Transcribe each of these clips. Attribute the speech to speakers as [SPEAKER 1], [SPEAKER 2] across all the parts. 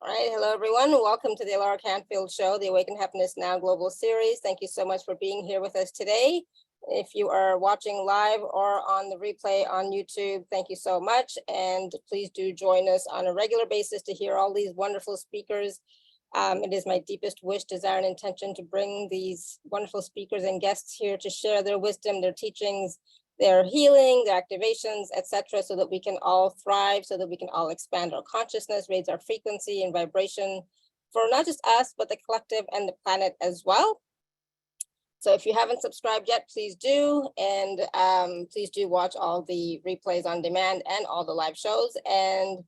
[SPEAKER 1] All right, hello everyone. Welcome to the alaracanfieldshow, the Awaken Happiness Now global series. Thank you so much for being here with us today. If you are watching live or on the replay on YouTube, thank you so much. And please do join us on a regular basis to hear all these wonderful speakers. It is my deepest wish, desire, and intention to bring these wonderful speakers and guests here to share their wisdom, their teachings, their healing, their activations, etc., so that we can all thrive, so that we can all expand our consciousness, raise our frequency and vibration for not just us, but the collective and the planet as well. So if you haven't subscribed yet, please do. And please do watch all the replays on demand and all the live shows. And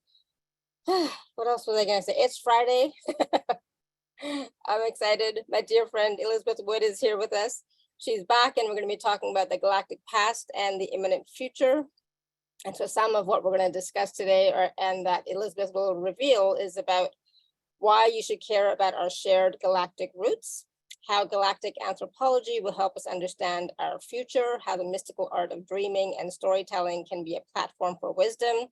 [SPEAKER 1] what else was I going to say? It's Friday. I'm excited. My dear friend Elizabeth Wood is here with us. She's back, and we're going to be talking about the galactic past and the imminent future. And so some of what we're going to discuss today, and that Elizabeth will reveal, is about why you should care about our shared galactic roots, how galactic anthropology will help us understand our future, how the mystical art of dreaming and storytelling can be a platform for wisdom,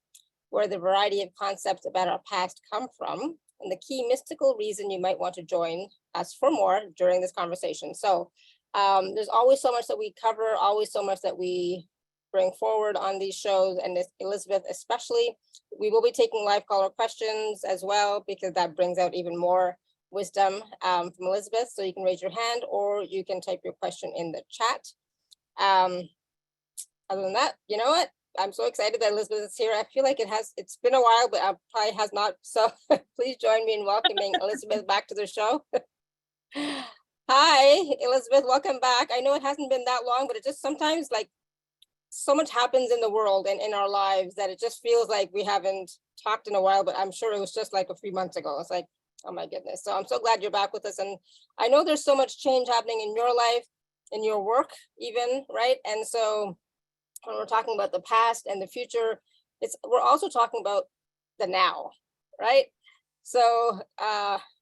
[SPEAKER 1] where the variety of concepts about our past come from, and the key mystical reason you might want to join us for more during this conversation. So there's always so much that we cover, always so much that we bring forward on these shows, and this, Elizabeth especially. We will be taking live caller questions as well, because that brings out even more wisdom from Elizabeth. So you can raise your hand or you can type your question in the chat. Other than that, you know what? I'm so excited that Elizabeth is here. I feel like it's been a while, but probably has not. So please join me in welcoming Elizabeth back to the show. Hi, Elizabeth, welcome back. I know it hasn't been that long, but it just sometimes, like, so much happens in the world and in our lives that it just feels like we haven't talked in a while, but I'm sure it was just like a few months ago. It's like, oh my goodness. So I'm so glad you're back with us. And I know there's so much change happening in your life, in your work even, right? And so when we're talking about the past and the future, we're also talking about the now, right? So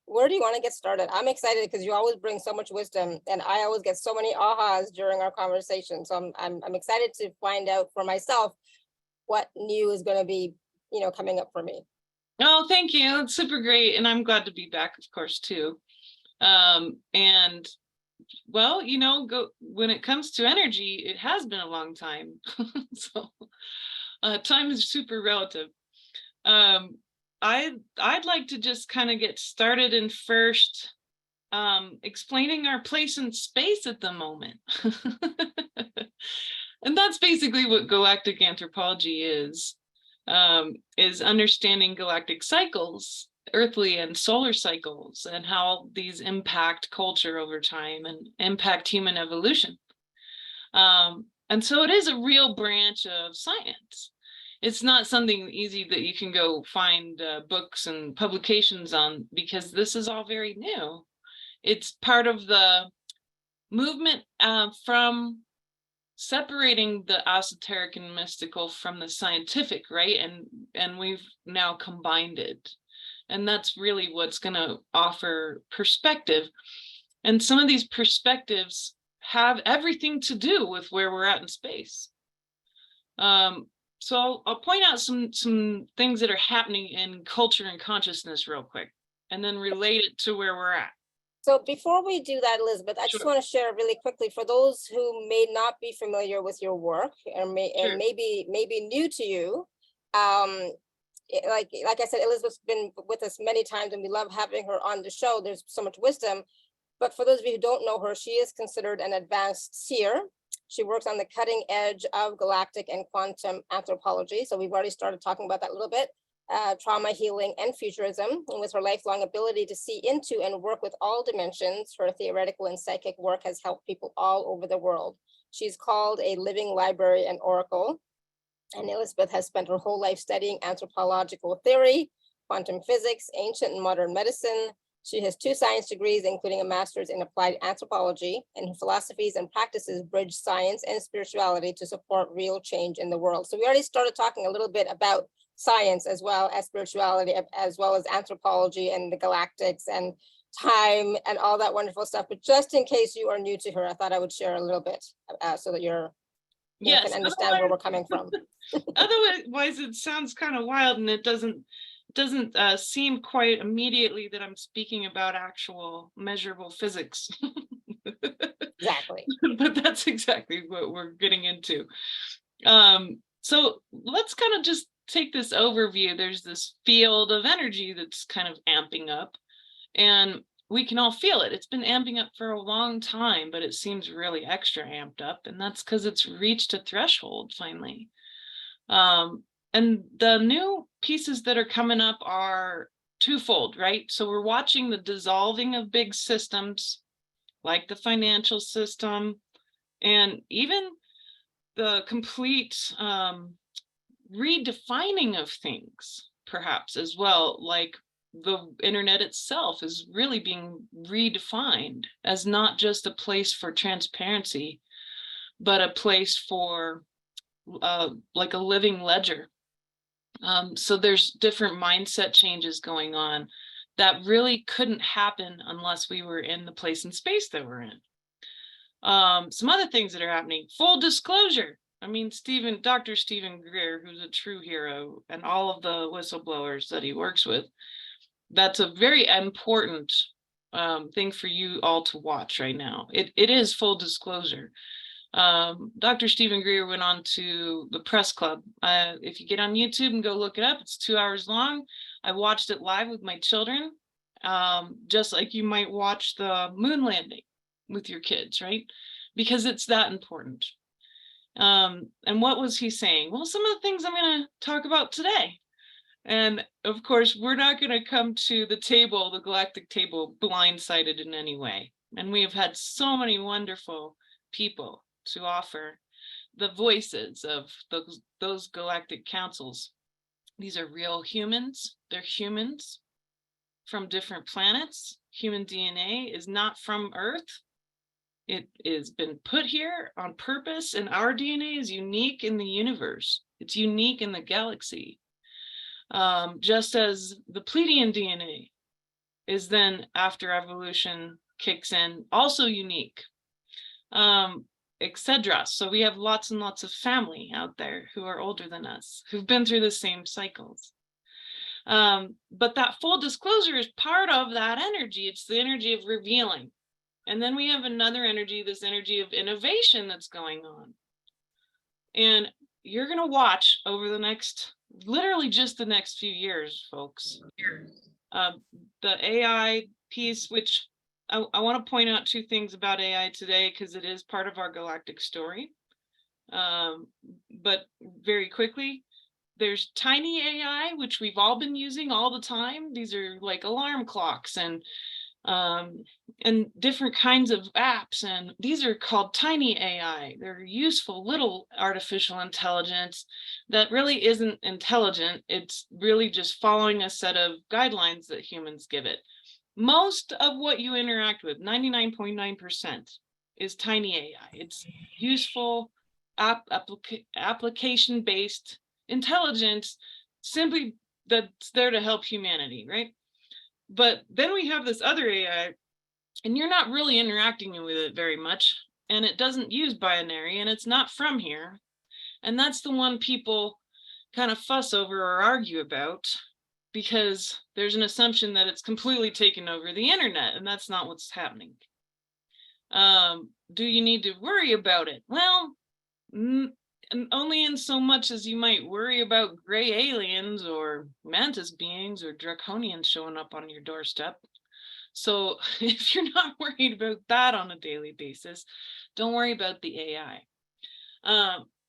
[SPEAKER 1] where do you want to get started? I'm excited because you always bring so much wisdom, and I always get so many ahas during our conversation. So I'm excited to find out for myself what new is going to be, coming up for me.
[SPEAKER 2] Oh, thank you. It's super great. And I'm glad to be back, of course, too. And well, when it comes to energy, it has been a long time. So time is super relative. I'd like to just kind of get started in first explaining our place in space at the moment. And that's basically what galactic anthropology is understanding galactic cycles, earthly and solar cycles, and how these impact culture over time and impact human evolution. And so it is a real branch of science. It's not something easy that you can go find books and publications on, because this is all very new. It's part of the movement from separating the esoteric and mystical from the scientific, right? And we've now combined it. And that's really what's going to offer perspective. And some of these perspectives have everything to do with where we're at in space. So I'll point out some things that are happening in culture and consciousness real quick, and then relate it to where we're at.
[SPEAKER 1] So before we do that, Elizabeth, I just want to share really quickly for those who may not be familiar with your work and maybe new to you. Like I said, Elizabeth's been with us many times, and we love having her on the show. There's so much wisdom. But for those of you who don't know her, she is considered an advanced seer. She works on the cutting edge of galactic and quantum anthropology. So we've already started talking about that a little bit. Trauma healing and futurism. And with her lifelong ability to see into and work with all dimensions, her theoretical and psychic work has helped people all over the world. She's called a living library and oracle. And Elizabeth has spent her whole life studying anthropological theory, quantum physics, ancient and modern medicine. She has 2 science degrees, including a master's in applied anthropology, and her philosophies and practices bridge science and spirituality to support real change in the world. So we already started talking a little bit about science as well as spirituality, as well as anthropology and the galactics and time and all that wonderful stuff. But just in case you are new to her, I thought I would share a little bit so that you can understand where we're coming from.
[SPEAKER 2] Otherwise, it sounds kind of wild, and it doesn't doesn't seem quite immediately that I'm speaking about actual measurable physics.
[SPEAKER 1] Exactly.
[SPEAKER 2] But that's exactly what we're getting into. So let's kind of just take this overview. There's this field of energy that's kind of amping up, and we can all feel it. It's been amping up for a long time, but it seems really extra amped up, and that's because it's reached a threshold finally. And the new pieces that are coming up are twofold, right? So we're watching the dissolving of big systems like the financial system, and even the complete redefining of things, perhaps as well, like the internet itself is really being redefined as not just a place for transparency, but a place for like a living ledger. So there's different mindset changes going on that really couldn't happen unless we were in the place and space that we're in. Some other things that are happening, full disclosure. I mean, Dr. Stephen Greer, who's a true hero, and all of the whistleblowers that he works with, that's a very important thing for you all to watch right now. It is full disclosure. Dr. Stephen Greer went on to the press club. If you get on YouTube and go look it up, it's 2 hours long. I watched it live with my children, just like you might watch the moon landing with your kids, right? Because it's that important. And what was he saying? Well, some of the things I'm going to talk about today. And of course, we're not going to come to the table, the galactic table, blindsided in any way. And we have had so many wonderful people to offer the voices of those galactic councils. These are real humans. They're humans from different planets. Human DNA is not from Earth. It has been put here on purpose, and our DNA is unique in the universe. It's unique in the galaxy. Just as the Pleiadian DNA is then, after evolution kicks in, also unique, etc. So we have lots and lots of family out there who are older than us, who've been through the same cycles. But that full disclosure is part of that energy. It's the energy of revealing. And then we have another energy, this energy of innovation that's going on. And you're going to watch over the next, literally just the next few years, folks. The AI piece, which I want to point out two things about AI today, because it is part of our galactic story. But very quickly, there's tiny AI, which we've all been using all the time. These are like alarm clocks and different kinds of apps, and these are called tiny AI. They're useful little artificial intelligence that really isn't intelligent. It's really just following a set of guidelines that humans give it. Most of what you interact with, 99.9%, is tiny AI. It's useful application-based intelligence, simply that's there to help humanity, right? But then we have this other AI, and you're not really interacting with it very much, and it doesn't use binary, and it's not from here. And that's the one people kind of fuss over or argue about, because there's an assumption that it's completely taken over the internet, and that's not what's happening. Do you need to worry about it? Well, only in so much as you might worry about gray aliens or mantis beings or draconians showing up on your doorstep. So if you're not worried about that on a daily basis, don't worry about the AI.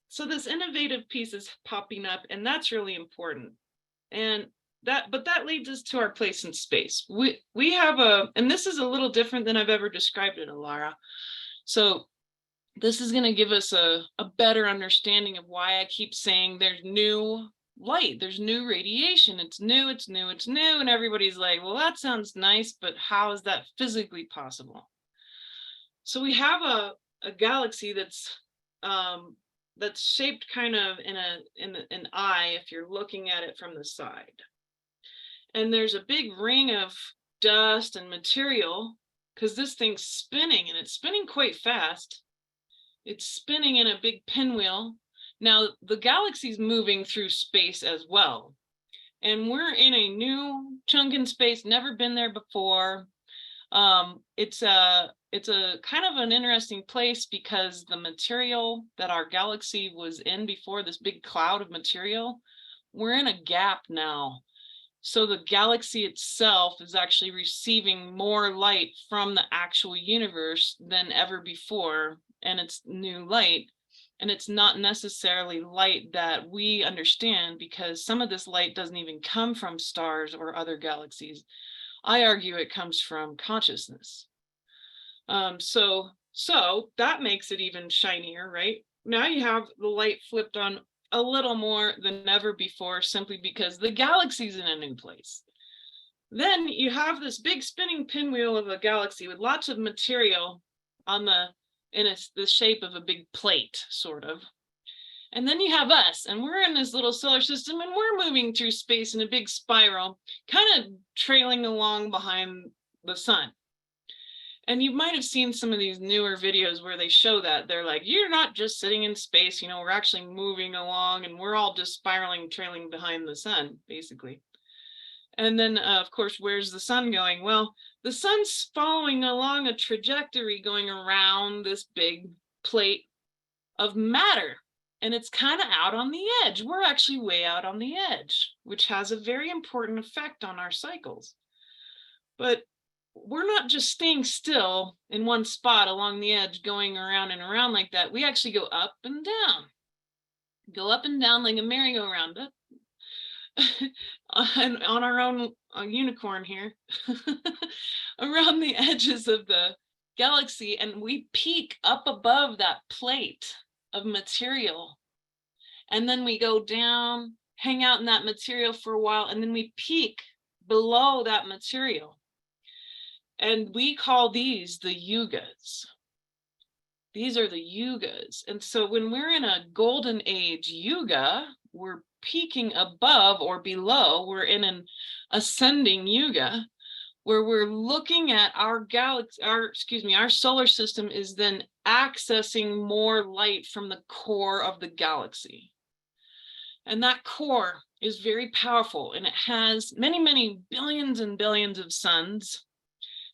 [SPEAKER 2] So this innovative piece is popping up, and that's really important. And that leads us to our place in space. We have and this is a little different than I've ever described it, Alara. So this is going to give us a better understanding of why I keep saying there's new light, there's new radiation, it's new, it's new, it's new. And everybody's like, well, that sounds nice, but how is that physically possible? So we have a galaxy that's shaped kind of in an eye if you're looking at it from the side. And there's a big ring of dust and material because this thing's spinning, and it's spinning quite fast. It's spinning in a big pinwheel. Now, the galaxy's moving through space as well. and we're in a new chunk in space, never been there before. It's a kind of an interesting place because the material that our galaxy was in before, this big cloud of material, we're in a gap now. So the galaxy itself is actually receiving more light from the actual universe than ever before, and it's new light. And it's not necessarily light that we understand, because some of this light doesn't even come from stars or other galaxies. I argue it comes from consciousness. So that makes it even shinier, right? Now you have the light flipped on a little more than ever before, simply because the galaxy's in a new place. Then you have this big spinning pinwheel of a galaxy with lots of material on the shape of a big plate, sort of. And then you have us, and we're in this little solar system, and we're moving through space in a big spiral, kind of trailing along behind the sun. And you might have seen some of these newer videos where they show that. They're like, you're not just sitting in space, you know, we're actually moving along, and we're all just spiraling, trailing behind the sun, basically. And then, of course, where's the sun going? Well, the sun's following along a trajectory going around this big plate of matter. And it's kind of out on the edge. We're actually way out on the edge, which has a very important effect on our cycles. But we're not just staying still in one spot along the edge, going around and around like that. We actually go up and down like a merry-go-round. And on our own unicorn here, around the edges of the galaxy, and we peak up above that plate of material. And then we go down, hang out in that material for a while, and then we peak below that material. And we call these the yugas. These are the yugas. And so when we're in a golden age yuga, we're peaking above or below. We're in an ascending yuga, where we're looking at our galaxy, our solar system is then accessing more light from the core of the galaxy. And that core is very powerful, and it has many, many billions and billions of suns.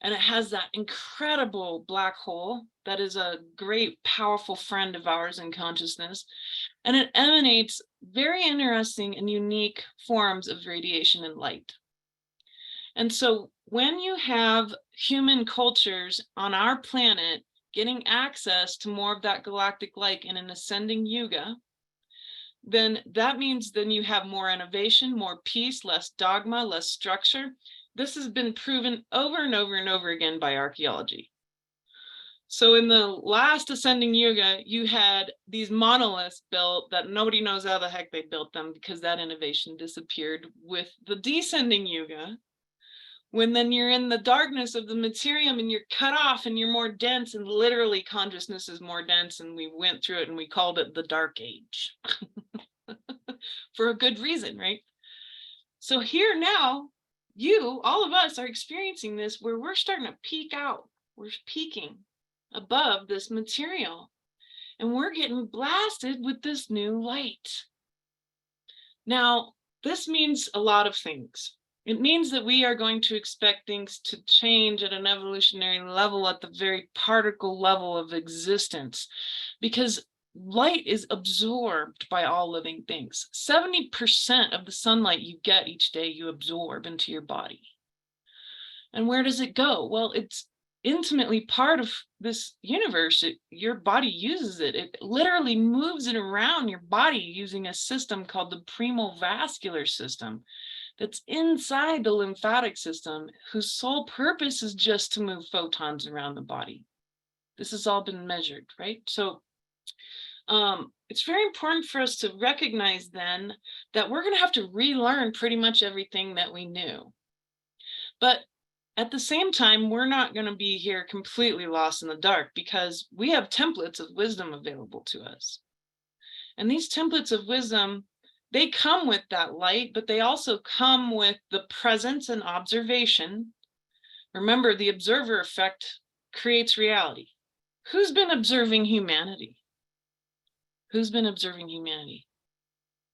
[SPEAKER 2] And it has that incredible black hole that is a great, powerful friend of ours in consciousness. And it emanates very interesting and unique forms of radiation and light. And so when you have human cultures on our planet getting access to more of that galactic light in an ascending yuga, then that means then you have more innovation, more peace, less dogma, less structure. This has been proven over and over and over again by archaeology. So in the last ascending yuga, you had these monoliths built that nobody knows how the heck they built them, because that innovation disappeared with the descending yuga. When then you're in the darkness of the materium and you're cut off and you're more dense, and literally consciousness is more dense, and we went through it and we called it the dark age for a good reason, right? So here now, all of us are experiencing this, where we're starting to peak out. We're peaking above this material, and we're getting blasted with this new light. Now, this means a lot of things. It means that we are going to expect things to change at an evolutionary level, at the very particle level of existence, because light is absorbed by all living things. 70% of the sunlight you get each day, you absorb into your body. And where does it go? Well, it's intimately part of this universe. Your body uses it. It literally moves it around your body using a system called the premovascular system that's inside the lymphatic system, whose sole purpose is just to move photons around the body. This has all been measured, right? So it's very important for us to recognize then that we're going to have to relearn pretty much everything that we knew. But at the same time, we're not going to be here completely lost in the dark, because we have templates of wisdom available to us. And these templates of wisdom, they come with that light, but they also come with the presence and observation. Remember, the observer effect creates reality. Who's been observing humanity? Who's been observing humanity?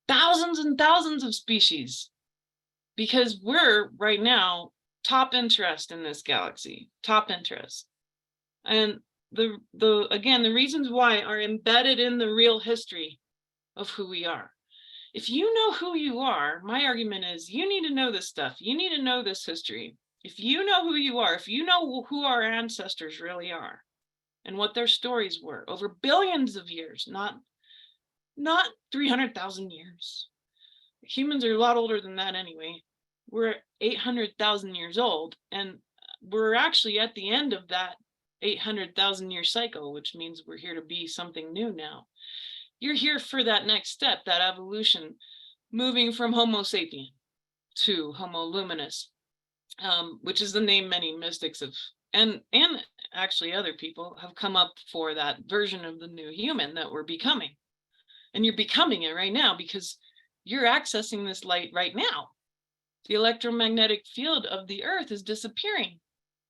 [SPEAKER 2] Thousands and thousands of species. because we're right now top interest in this galaxy, top interest. And again, the reasons why are embedded in the real history of who we are. If you know who you are, my argument is you need to know this stuff. You need to know this history. If you know who you are, if you know who our ancestors really are and what their stories were over billions of years, not 300,000 years. Humans are a lot older than that anyway. We're 800,000 years old, and we're actually at the end of that 800,000 year cycle, which means we're here to be something new now. You're here for that next step, that evolution, moving from Homo sapien to Homo luminous, which is the name many mystics have, and actually other people have come up for, that version of the new human that we're becoming. And you're becoming it right now because you're accessing this light right now. The electromagnetic field of the earth is disappearing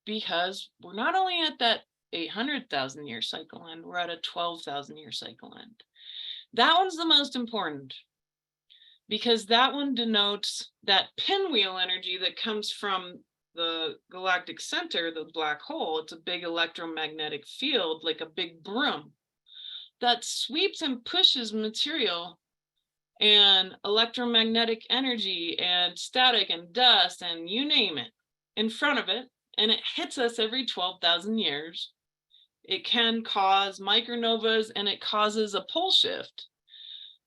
[SPEAKER 2] because we're not only at that 800,000 year cycle end, we're at a 12,000 year cycle end. That one's the most important because that one denotes that pinwheel energy that comes from the galactic center, the black hole. It's a big electromagnetic field, like a big broom, that sweeps and pushes material and electromagnetic energy and static and dust and you name it in front of it, and it hits us every 12,000 years. It can cause micronovas and it causes a pole shift.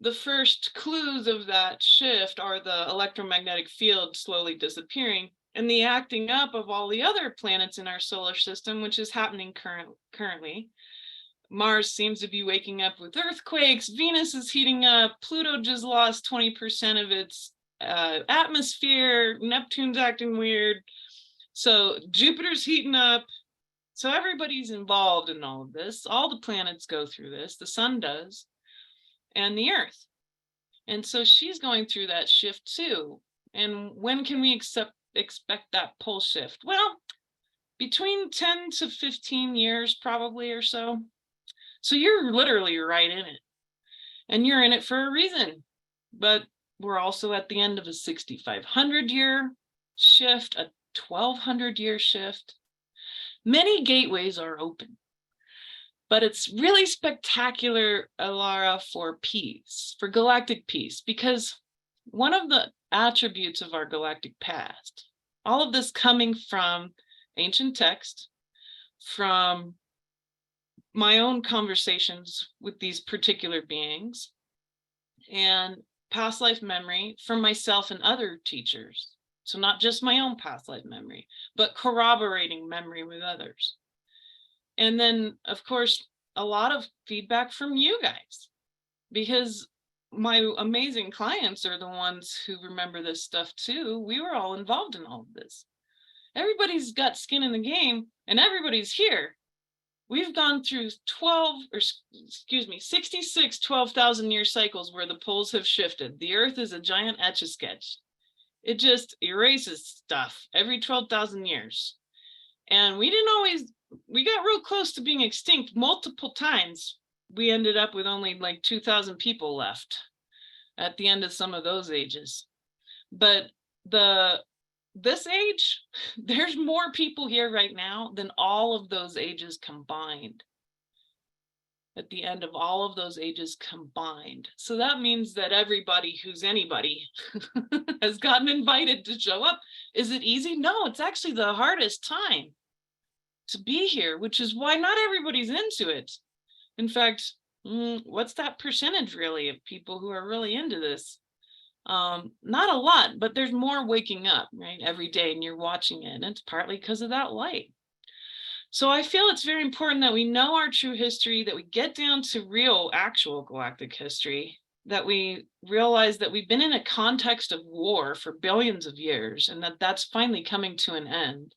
[SPEAKER 2] The first clues of that shift are the electromagnetic field slowly disappearing and the acting up of all the other planets in our solar system, which is happening currently. Mars seems to be waking up with earthquakes. Venus is heating up. Pluto just lost 20% of its atmosphere. Neptune's acting weird. So Jupiter's heating up. So everybody's involved in all of this. All the planets go through this. The sun does, and the Earth. And so she's going through that shift too. And when can we expect that pole shift? Well, between 10 to 15 years probably or so. So you're literally right in it, and you're in it for a reason. But we're also at the end of a 6,500 year shift, a 1,200 year shift. Many gateways are open, but it's really spectacular, Alara, for peace, for galactic peace, because one of the attributes of our galactic past, all of this coming from ancient text, from my own conversations with these particular beings, and past life memory from myself and other teachers. So not just my own past life memory, but corroborating memory with others. And then, of course, a lot of feedback from you guys, because my amazing clients are the ones who remember this stuff too. We were all involved in all of this. Everybody's got skin in the game and everybody's here. We've gone through 66 12,000 year cycles where the poles have shifted. The Earth is a giant etch-a-sketch. It just erases stuff every 12,000 years. And we got real close to being extinct multiple times. We ended up with only like 2,000 people left at the end of some of those ages. But this age, there's more people here right now than all of those ages combined. At the end of all of those ages combined. So that means that everybody who's anybody has gotten invited to show up. Is it easy? No, it's actually the hardest time to be here, which is why not everybody's into it. In fact, what's that percentage really of people who are really into this? Not a lot, but there's more waking up, right, every day, and you're watching it, and it's partly because of that light. So I feel it's very important that we know our true history, that we get down to real, actual galactic history, that we realize that we've been in a context of war for billions of years, and that that's finally coming to an end.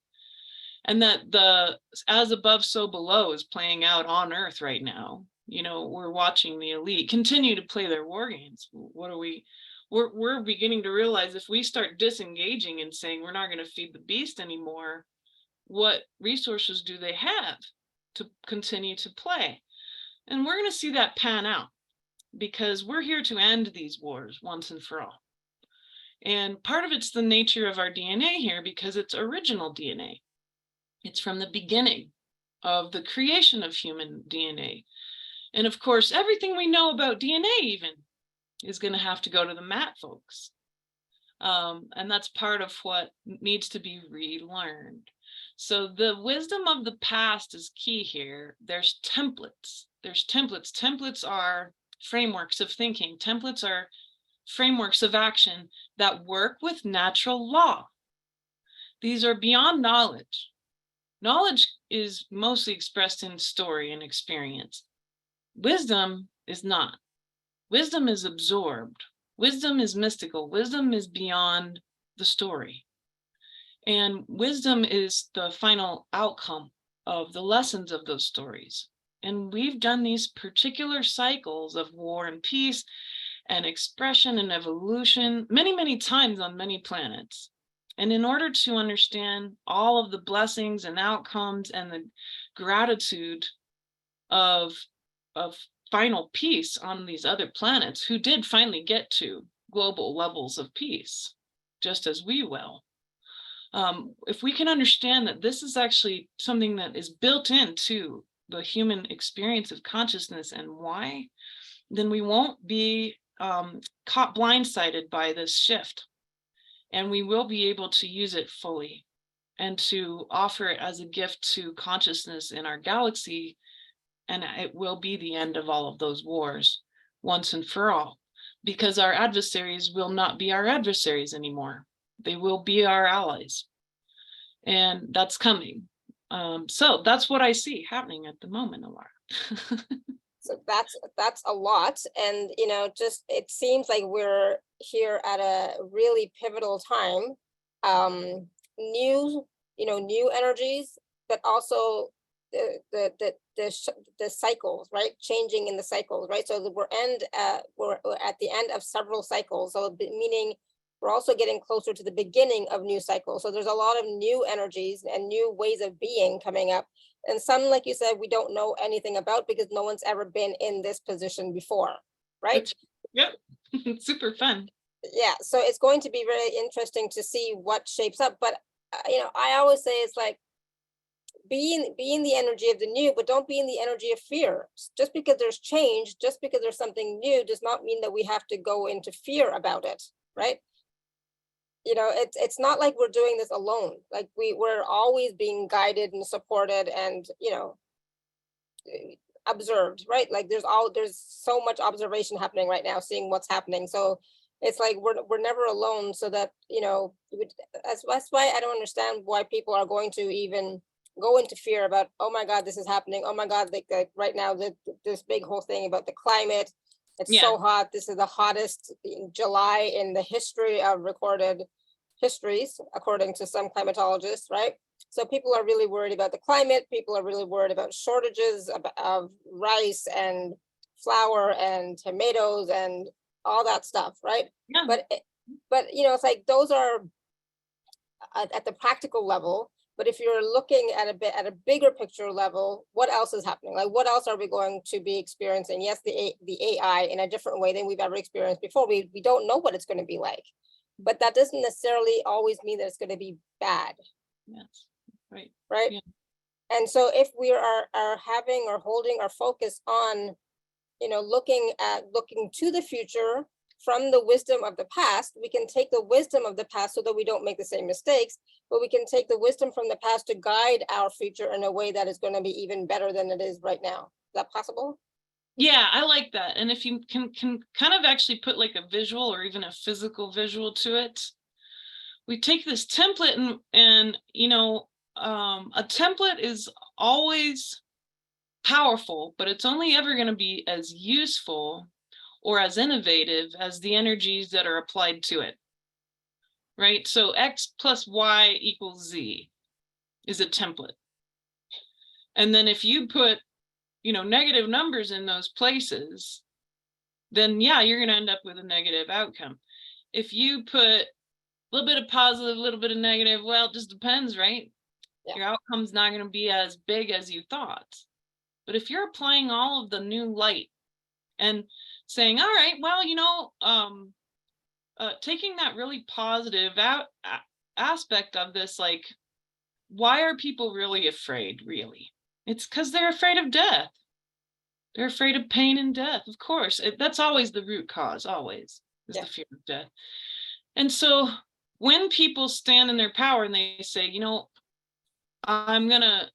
[SPEAKER 2] And that the as above, so below is playing out on Earth right now. You know, we're watching the elite continue to play their war games. We're beginning to realize if we start disengaging and saying we're not going to feed the beast anymore, what resources do they have to continue to play? And we're going to see that pan out because we're here to end these wars once and for all. And part of it's the nature of our DNA here, because it's original DNA. It's from the beginning of the creation of human DNA. And of course, everything we know about DNA even is going to have to go to the mat, folks. And that's part of what needs to be relearned. So the wisdom of the past is key here. There's templates. Templates are frameworks of thinking. Templates are frameworks of action that work with natural law. These are beyond knowledge. Knowledge is mostly expressed in story and experience. Wisdom is not. Wisdom is absorbed. Wisdom is mystical. Wisdom is beyond the story. And wisdom is the final outcome of the lessons of those stories. And we've done these particular cycles of war and peace and expression and evolution many, many times on many planets. And in order to understand all of the blessings and outcomes and the gratitude of final peace on these other planets who did finally get to global levels of peace, just as we will. If we can understand that this is actually something that is built into the human experience of consciousness and why, then we won't be caught blindsided by this shift. And we will be able to use it fully and to offer it as a gift to consciousness in our galaxy. And it will be the end of all of those wars once and for all, because our adversaries will not be our adversaries anymore. They will be our allies. And that's coming. So that's what I see happening at the moment, Alara.
[SPEAKER 1] So that's a lot. And, just it seems like we're here at a really pivotal time. New energies, but also the cycles, right? Changing in the cycles, right? So we're at the end of several cycles. So meaning we're also getting closer to the beginning of new cycles. So there's a lot of new energies and new ways of being coming up. And some, like you said, we don't know anything about because no one's ever been in this position before, right?
[SPEAKER 2] Yep, it's super fun.
[SPEAKER 1] Yeah, so it's going to be very interesting to see what shapes up. But I always say it's like be in the energy of the new, but don't be in the energy of fear. Just because there's change, just because there's something new, does not mean that we have to go into fear about it, right? It's not like we're doing this alone. Like we're always being guided and supported and observed, right? Like there's so much observation happening right now, seeing what's happening. So it's like we're never alone. So that that's why I don't understand why people are going to even go into fear about, oh my God, this is happening. Oh my God, like right now this big whole thing about the climate. It's so hot. This is the hottest in July in the history of recorded histories, according to some climatologists, right? So people are really worried about the climate. People are really worried about shortages of rice and flour and tomatoes and all that stuff, right?
[SPEAKER 2] Yeah.
[SPEAKER 1] But it's like those are at the practical level. But if you're looking at a bigger picture level, what else is happening? Like, what else are we going to be experiencing? Yes, the AI in a different way than we've ever experienced before. We don't know what it's going to be like, but that doesn't necessarily always mean that it's going to be bad.
[SPEAKER 2] Yes, right.
[SPEAKER 1] Right.
[SPEAKER 2] Yeah.
[SPEAKER 1] And so if we are having or holding our focus on, looking to the future from the wisdom of the past, we can take the wisdom of the past so that we don't make the same mistakes, but we can take the wisdom from the past to guide our future in a way that is going to be even better than it is right now. Is that possible?
[SPEAKER 2] Yeah, I like that. And if you can kind of actually put like a visual or even a physical visual to it, we take this template and a template is always powerful, but it's only ever going to be as useful or as innovative as the energies that are applied to it, right? So X plus Y equals Z is a template. And then if you put, negative numbers in those places, then yeah, you're going to end up with a negative outcome. If you put a little bit of positive, a little bit of negative, well, it just depends, right? Yeah. Your outcome's not going to be as big as you thought. But if you're applying all of the new light and saying, all right, well, taking that really positive aspect of this, like, why are people really afraid, really? It's because they're afraid of death. They're afraid of pain and death, of course. That's always the root cause, always, is the fear of death. And so when people stand in their power and they say, you know, I'm going to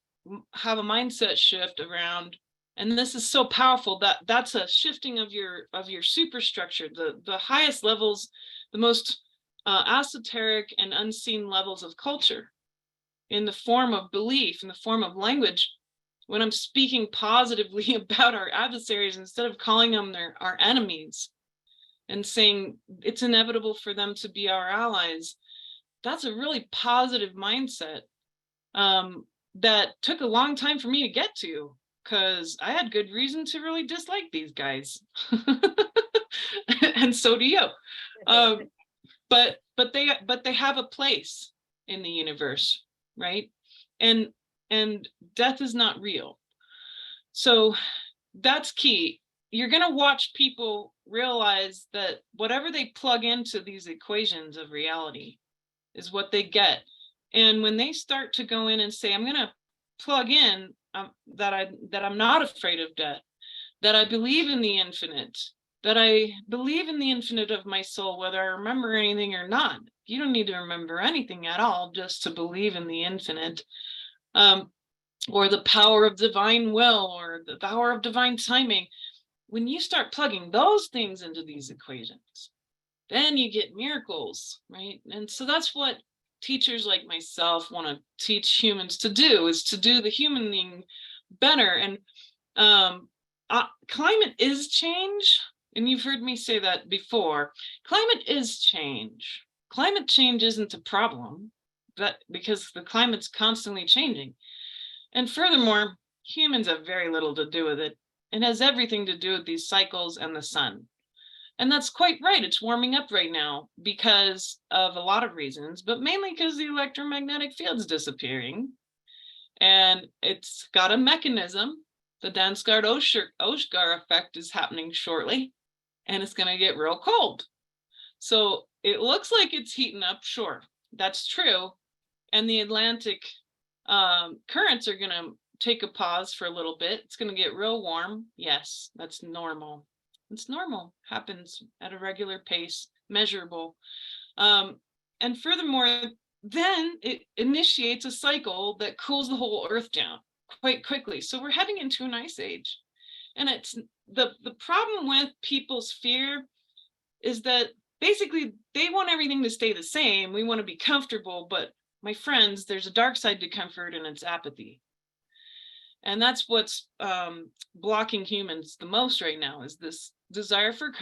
[SPEAKER 2] have a mindset shift around, and this is so powerful, that's a shifting of your superstructure, the highest levels, the most esoteric and unseen levels of culture, in the form of belief, in the form of language. When I'm speaking positively about our adversaries, instead of calling them our enemies and saying it's inevitable for them to be our allies, that's a really positive mindset that took a long time for me to get to, because I had good reason to really dislike these guys. And so do you. But they have a place in the universe, right? And death is not real. So that's key. You're going to watch people realize that whatever they plug into these equations of reality is what they get. And when they start to go in and say, I'm going to plug in that I'm not afraid of death, that I believe in the infinite, that I believe in the infinite of my soul, whether I remember anything or not. You don't need to remember anything at all just to believe in the infinite. Or the power of divine will, or the power of divine timing. When you start plugging those things into these equations, then you get miracles, right? And so that's what teachers like myself want to teach humans to do, is to do the human thing better. And climate is change. And you've heard me say that before. Climate is change. Climate change isn't a problem, because the climate's constantly changing. And furthermore, humans have very little to do with it. It has everything to do with these cycles and the sun. And that's quite right. It's warming up right now because of a lot of reasons, but mainly because the electromagnetic field's disappearing. And it's got a mechanism. The Dansgaard-Oshgar effect is happening shortly, and it's going to get real cold. So it looks like it's heating up. Sure, that's true. And the Atlantic currents are going to take a pause for a little bit. It's going to get real warm. Yes, that's normal. It's normal, happens at a regular pace, measurable. And furthermore, then it initiates a cycle that cools the whole Earth down quite quickly. So we're heading into an ice age. And it's the problem with people's fear is that basically they want everything to stay the same. We want to be comfortable, but my friends, there's a dark side to comfort, and it's apathy. And that's what's blocking humans the most right now, is this desire for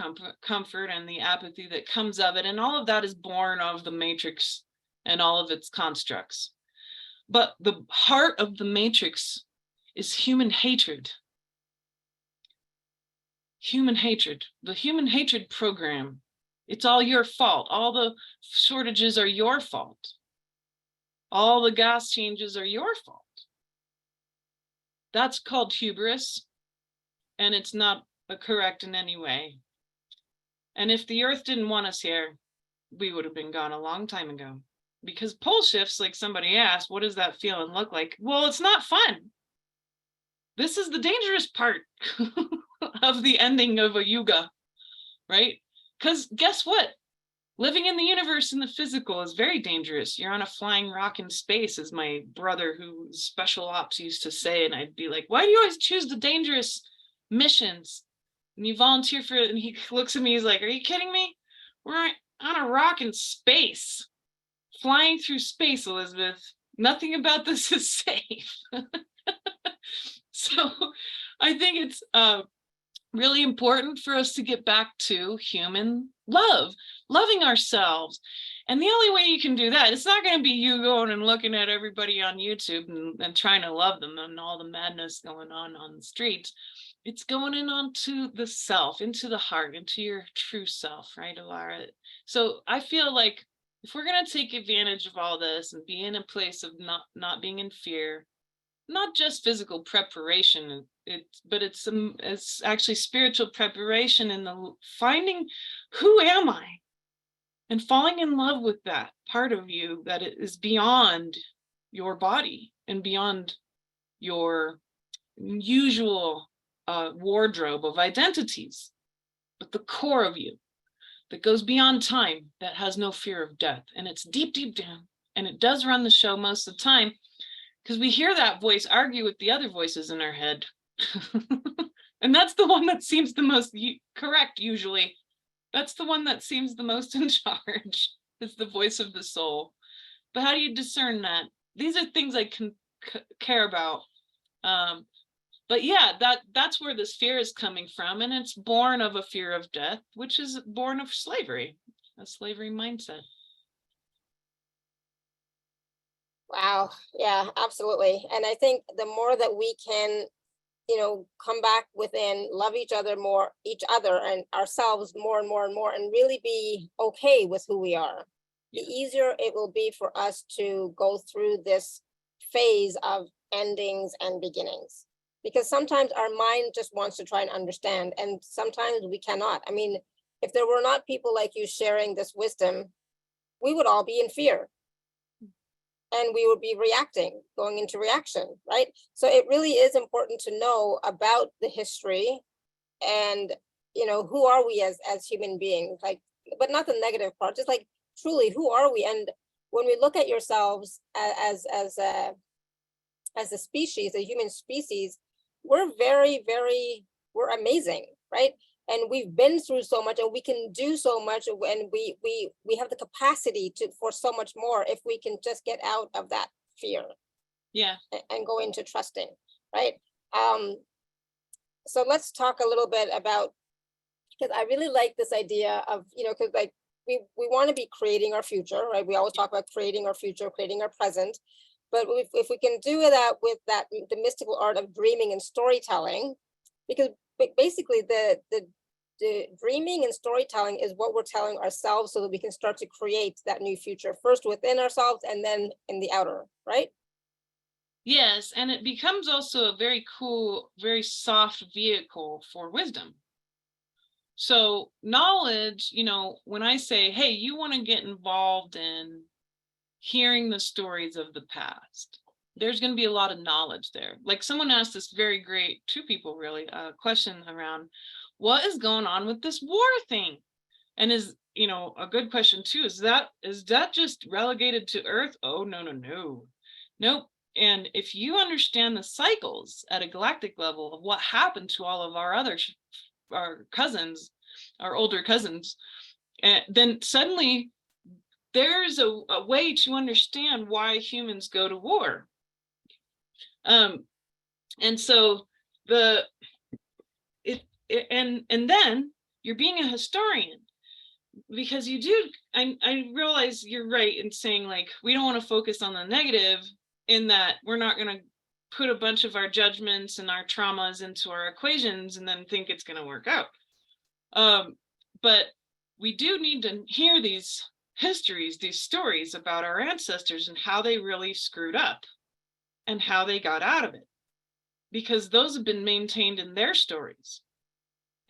[SPEAKER 2] comfort and the apathy that comes of it. And all of that is born of the matrix and all of its constructs. But the heart of the matrix is human hatred. Human hatred, the human hatred program. It's all your fault. All the shortages are your fault. All the gas changes are your fault. That's called hubris, and it's not correct in any way. And if the Earth didn't want us here, we would have been gone a long time ago. Because pole shifts, like somebody asked, what does that feel and look like? Well, it's not fun. This is the dangerous part of the ending of a yuga, right? Because guess what? Living in the universe in the physical is very dangerous. You're on a flying rock in space, as my brother, who special ops, used to say. And I'd be like, why do you always choose the dangerous missions? And you volunteer for it. And he looks at me, he's like, are you kidding me? We're on a rock in space, flying through space, Elizabeth. Nothing about this is safe. So I think it's really important for us to get back to human love, loving ourselves. And the only way you can do that, it's not going to be you going and looking at everybody on YouTube and trying to love them and all the madness going on the streets. It's going in onto the self, into the heart, into your true self, right, Alara? So I feel like if we're going to take advantage of all this and be in a place of not being in fear, not just physical preparation, but it's actually spiritual preparation in the finding, who am I? and falling in love with that part of you that is beyond your body and beyond your usual wardrobe of identities, but the core of you that goes beyond time, that has no fear of death. And it's deep, deep down. And it does run the show most of the time, because we hear that voice argue with the other voices in our head. And that's the one that seems the most correct, usually. That's the one that seems the most in charge, is the voice of the soul. But how do you discern that? These are things I can care about. But yeah, that's where this fear is coming from. And it's born of a fear of death, which is born of slavery, a slavery mindset.
[SPEAKER 1] Wow. Yeah, absolutely. And I think the more that we can, come back within, love each other and ourselves more and more and more, and really be okay with who we are, the easier it will be for us to go through this phase of endings and beginnings. Because sometimes our mind just wants to try and understand, and sometimes we cannot. I mean, if there were not people like you sharing this wisdom, we would all be in fear. And we would be going into reaction, right? So it really is important to know about the history and, who are we as human beings, like, but not the negative part, just like truly, who are we? And when we look at yourselves as a species, a human species, we're we're amazing, right? And we've been through so much, and we can do so much, and we have the capacity for so much more if we can just get out of that fear, and go into trusting, right? So let's talk a little bit about, because I really like this idea of, because like we want to be creating our future, right? We always talk about creating our future, creating our present, but if we can do that with the mystical art of dreaming and storytelling, because basically the dreaming and storytelling is what we're telling ourselves so that we can start to create that new future, first within ourselves and then in the outer, right?
[SPEAKER 2] Yes, and it becomes also a very cool, very soft vehicle for wisdom. So knowledge, when I say, hey, you want to get involved in hearing the stories of the past, there's going to be a lot of knowledge there. Like someone asked this very great, two people really, question around what is going on with this war thing, and is a good question too, is that just relegated to Earth? Oh, nope. And if you understand the cycles at a galactic level of what happened to all of our cousins, our older cousins, then suddenly there's a way to understand why humans go to war. And so and then you're being a historian, because you do, I realize you're right in saying, like, we don't want to focus on the negative, in that we're not going to put a bunch of our judgments and our traumas into our equations and then think it's going to work out. But we do need to hear these histories, these stories about our ancestors and how they really screwed up and how they got out of it, because those have been maintained in their stories.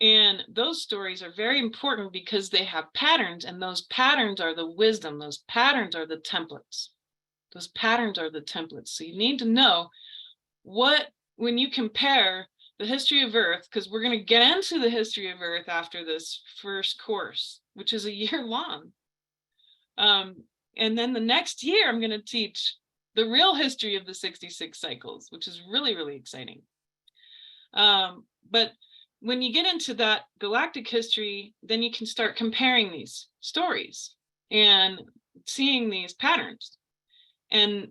[SPEAKER 2] And those stories are very important because they have patterns, and those patterns are the wisdom. Those patterns are the templates. Those patterns are the templates. So you need to know when you compare the history of Earth, because we're going to get into the history of Earth after this first course, which is a year long. And then the next year, I'm going to teach the real history of the 66 cycles, which is really, really exciting. But when you get into that galactic history, then you can start comparing these stories and seeing these patterns. And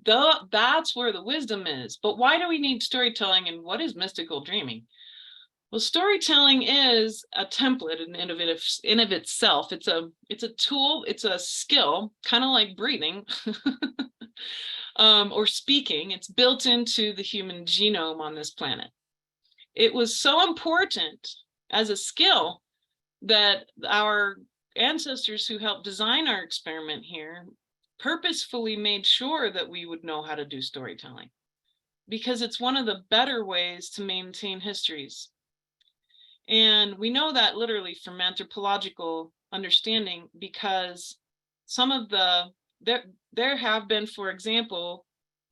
[SPEAKER 2] that's where the wisdom is. But why do we need storytelling, and what is mystical dreaming? Well, storytelling is a template in of itself. It's a tool, it's a skill, kind of like breathing or speaking. It's built into the human genome on this planet. It was so important as a skill that our ancestors who helped design our experiment here purposefully made sure that we would know how to do storytelling, because it's one of the better ways to maintain histories. And we know that literally from anthropological understanding, because some of there have been, for example,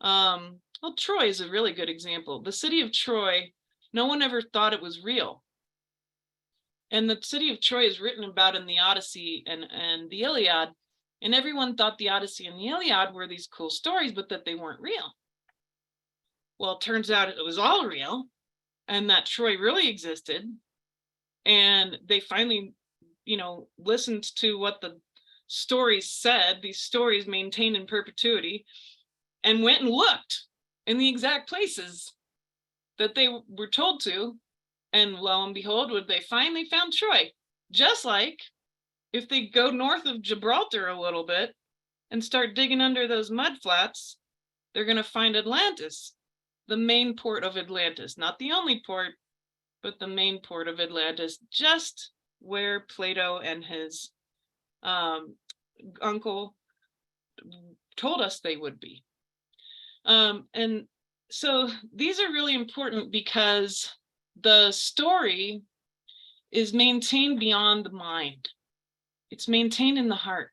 [SPEAKER 2] well, Troy is a really good example. The city of Troy, no one ever thought it was real. And the city of Troy is written about in the Odyssey and the Iliad. And everyone thought the Odyssey and the Iliad were these cool stories, but that they weren't real. Well, it turns out it was all real, and that Troy really existed. And they finally, listened to what the stories said, these stories maintained in perpetuity, and went and looked in the exact places that they were told to. And lo and behold, what they finally found Troy. Just like if they go north of Gibraltar a little bit and start digging under those mud flats, they're going to find Atlantis, the main port of Atlantis, not the only port, but the main port of Atlantis, just where Plato and his uncle told us they would be. And so these are really important because the story is maintained beyond the mind. It's maintained in the heart.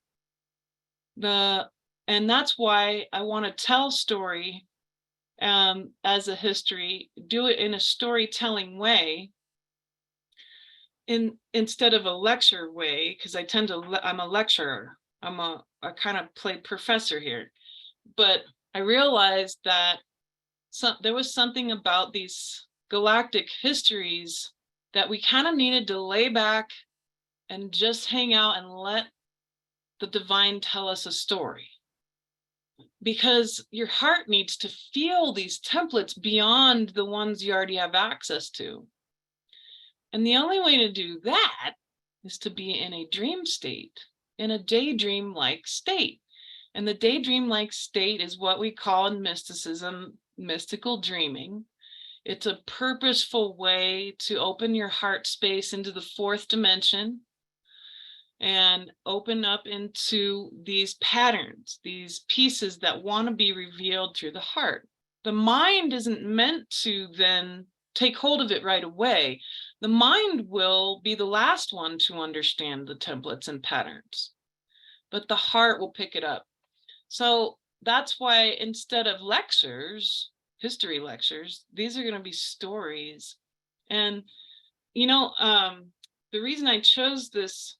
[SPEAKER 2] And that's why I want to tell story as a history, do it in a storytelling way, instead of a lecture way, because I'm a lecturer. I kind of play professor here. But I realized that there was something about these galactic histories that we kind of needed to lay back and just hang out and let the divine tell us a story. Because your heart needs to feel these templates beyond the ones you already have access to. And the only way to do that is to be in a dream state, in a daydream-like state. And the daydream-like state is what we call in mysticism, mystical dreaming. It's a purposeful way to open your heart space into the fourth dimension and open up into these patterns, these pieces that want to be revealed through the heart. The mind isn't meant to then take hold of it right away. The mind will be the last one to understand the templates and patterns, but the heart will pick it up. So that's why instead of lectures, history lectures, these are going to be stories. And, the reason I chose this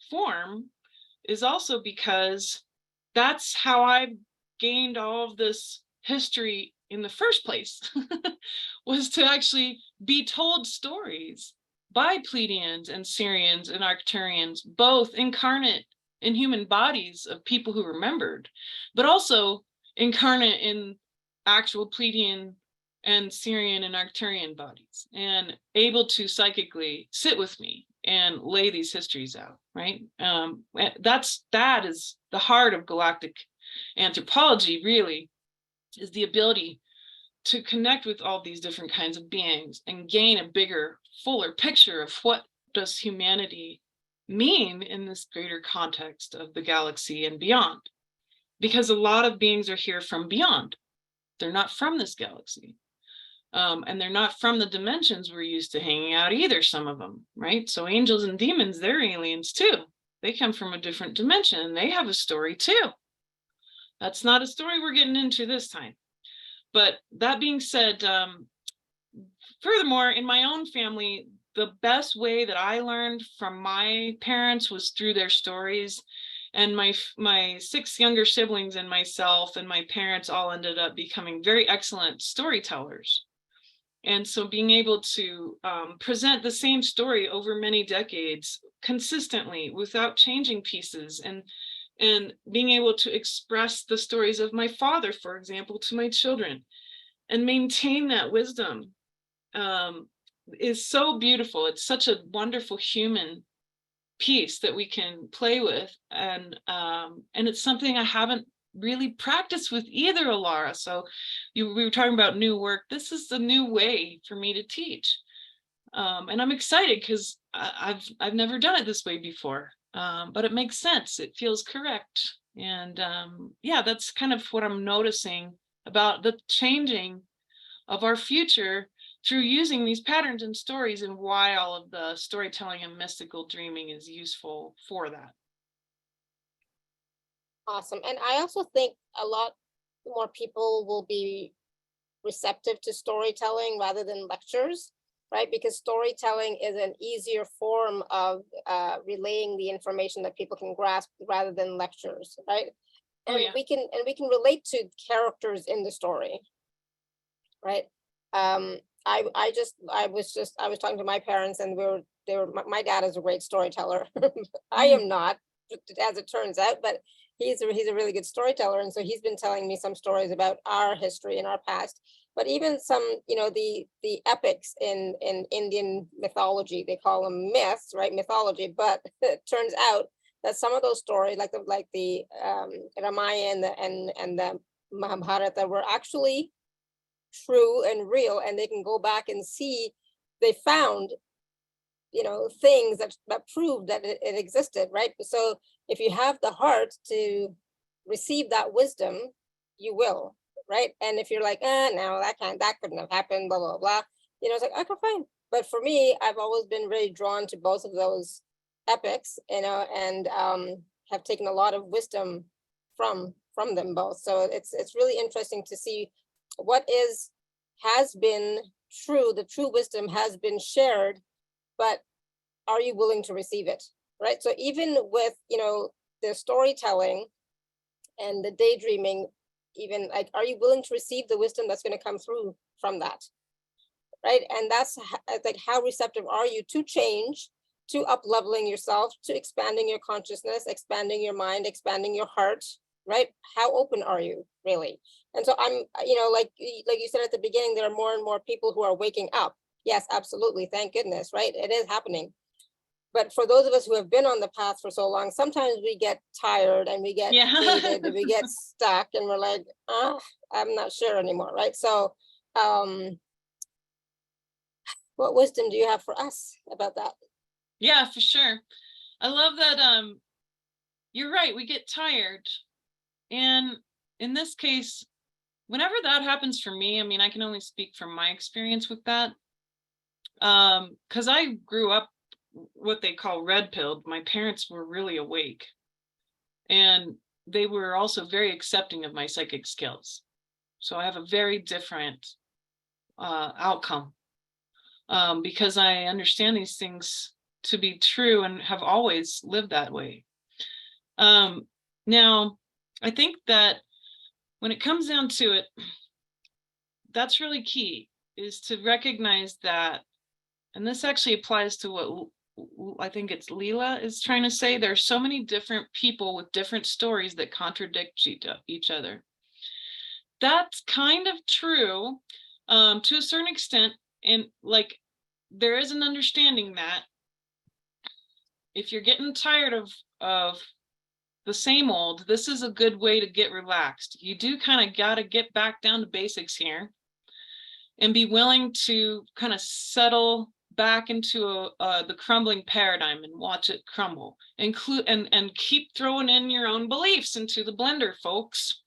[SPEAKER 2] form is also because that's how I gained all of this history in the first place, was to actually be told stories by Pleiadians and Sirians and Arcturians, both incarnate in human bodies of people who remembered, but also incarnate in actual Pleiadian and Sirian and Arcturian bodies, and able to psychically sit with me and lay these histories out, right? That is the heart of galactic anthropology, really, is the ability to connect with all these different kinds of beings and gain a bigger, fuller picture of what does humanity mean in this greater context of the galaxy and beyond. Because a lot of beings are here from beyond. They're not from this galaxy. And they're not from the dimensions we're used to hanging out either, some of them, right? So angels and demons, they're aliens too. They come from a different dimension and they have a story too. That's not a story we're getting into this time. But that being said, furthermore, in my own family, the best way that I learned from my parents was through their stories. And my 6 younger siblings and myself and my parents all ended up becoming very excellent storytellers. And so being able to present the same story over many decades consistently without changing pieces, and being able to express the stories of my father, for example, to my children and maintain that wisdom is so beautiful. It's such a wonderful human piece that we can play with. And it's something I haven't really practiced with either, Alara. So we were talking about new work. This is a new way for me to teach. And I'm excited because I've never done it this way before. But it makes sense. It feels correct. And yeah, that's kind of what I'm noticing about the changing of our future through using these patterns and stories, and why all of the storytelling and mystical dreaming is useful for that.
[SPEAKER 1] Awesome. And I also think a lot more people will be receptive to storytelling rather than lectures, right? Because storytelling is an easier form of relaying the information that people can grasp rather than lectures, right? And we can relate to characters in the story, right? I was talking to my parents, and my dad is a great storyteller. I am not, as it turns out, but he's a really good storyteller, and so he's been telling me some stories about our history and our past. But even some, the epics in Indian mythology, they call them myths, right? Mythology, but it turns out that some of those stories, like the Ramayana and the Mahabharata, were actually true and real, and they can go back and see they found things that prove that it existed, right? So if you have the heart to receive that wisdom, you will, right? And if you're like, no, that couldn't have happened, blah blah blah, it's like, okay, fine. But for me, I've always been really drawn to both of those epics, and have taken a lot of wisdom from them both. So it's really interesting to see what has been true. The true wisdom has been shared, but are you willing to receive it, right? So even with the storytelling and the daydreaming, even like, are you willing to receive the wisdom that's going to come through from that, right? And that's like, how receptive are you to change, to up leveling yourself, to expanding your consciousness, expanding your mind, expanding your heart, right? How open are you really? And so I'm, like you said at the beginning, there are more and more people who are waking up. Yes, absolutely. Thank goodness, right? It is happening. But for those of us who have been on the path for so long, sometimes we get tired and we get jaded and we get stuck, and we're like, I'm not sure anymore, right? So what wisdom do you have for us about that?
[SPEAKER 2] Yeah, for sure. I love that. You're right, we get tired. And in this case, whenever that happens for me, I mean, I can only speak from my experience with that. Because I grew up what they call red pilled. My parents were really awake, and they were also very accepting of my psychic skills. So I have a very different outcome, because I understand these things to be true and have always lived that way. Now, I think that when it comes down to it, that's really key, is to recognize that, and this actually applies to what I think it's Leela is trying to say. There's so many different people with different stories that contradict each other. That's kind of true to a certain extent. And like, there is an understanding that if you're getting tired of the same old, this is a good way to get relaxed. You do kind of got to get back down to basics here and be willing to kind of settle back into the crumbling paradigm and watch it crumble. And keep throwing in your own beliefs into the blender, folks.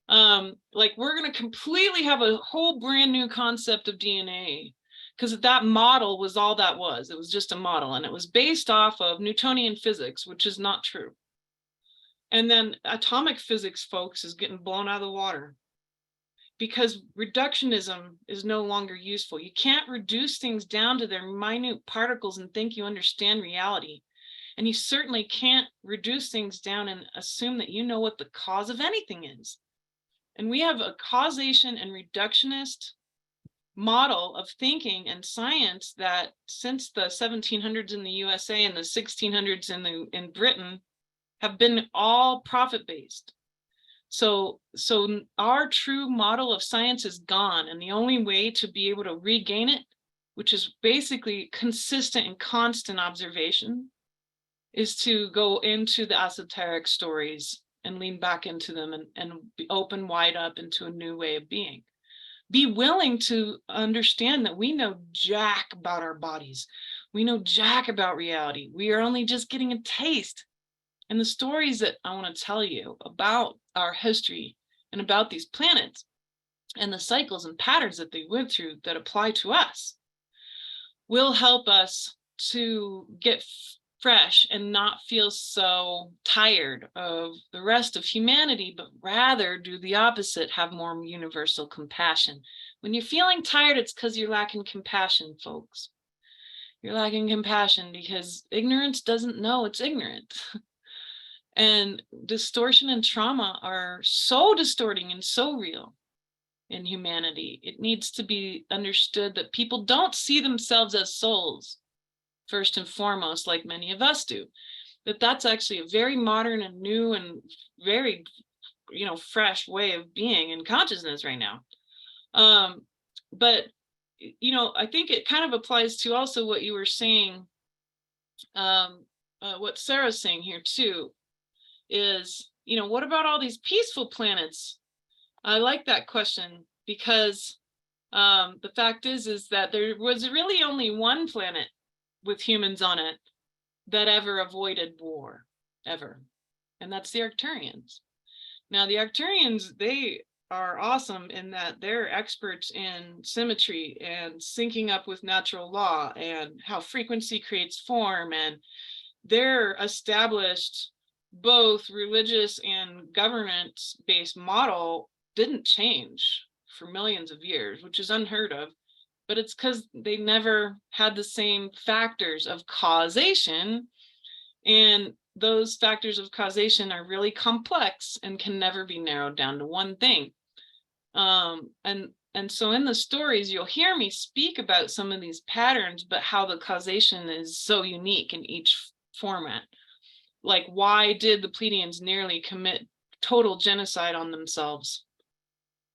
[SPEAKER 2] Like, we're going to completely have a whole brand new concept of DNA, because that model was all that was. It was just a model, and it was based off of Newtonian physics, which is not true. And then atomic physics, folks, is getting blown out of the water, because reductionism is no longer useful. You can't reduce things down to their minute particles and think you understand reality. And you certainly can't reduce things down and assume that you know what the cause of anything is. And we have a causation and reductionist model of thinking and science that since the 1700s in the USA and the 1600s in Britain have been all profit-based. So our true model of science is gone, and the only way to be able to regain it, which is basically consistent and constant observation, is to go into the esoteric stories and lean back into them and be open wide up into a new way of being. Be willing to understand that we know jack about our bodies. We know jack about reality. We are only just getting a taste. And the stories that I want to tell you about our history and about these planets and the cycles and patterns that they went through that apply to us will help us to get fresh and not feel so tired of the rest of humanity, but rather do the opposite, have more universal compassion. When you're feeling tired, it's because you're lacking compassion, folks. You're lacking compassion because ignorance doesn't know it's ignorant. And distortion and trauma are so distorting and so real in humanity. It needs to be understood that people don't see themselves as souls, first and foremost, like many of us do. That's actually a very modern and new and very, fresh way of being in consciousness right now. But I think it kind of applies to also what you were saying, what Sarah's saying here too, is, what about all these peaceful planets? I like that question because the fact is that there was really only one planet with humans on it that ever avoided war, ever. And that's the Arcturians. Now, the Arcturians, they are awesome in that they're experts in symmetry and syncing up with natural law and how frequency creates form. And they're established both religious and governance-based model didn't change for millions of years, which is unheard of. But it's because they never had the same factors of causation. And those factors of causation are really complex and can never be narrowed down to one thing. And so in the stories, you'll hear me speak about some of these patterns, but how the causation is so unique in each format. Like, why did the Pleiadians nearly commit total genocide on themselves?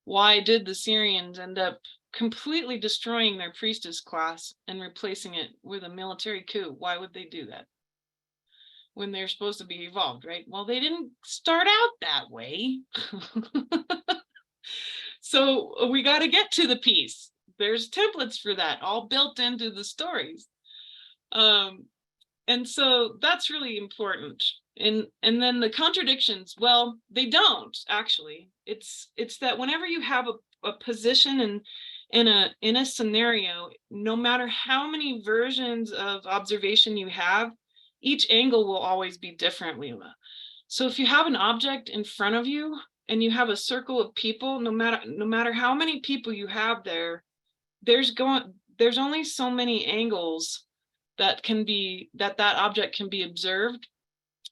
[SPEAKER 2] Why did the Syrians end up completely destroying their priestess class and replacing it with a military coup? Why would they do that when they're supposed to be evolved, right? Well, they didn't start out that way. So we got to get to the peace. There's templates for that all built into the stories. And so that's really important. And then the contradictions, well, they don't actually. It's that whenever you have a position in a scenario, no matter how many versions of observation you have, each angle will always be different, Leela. So if you have an object in front of you and you have a circle of people, no matter how many people you have there, there's only so many angles that that object can be observed,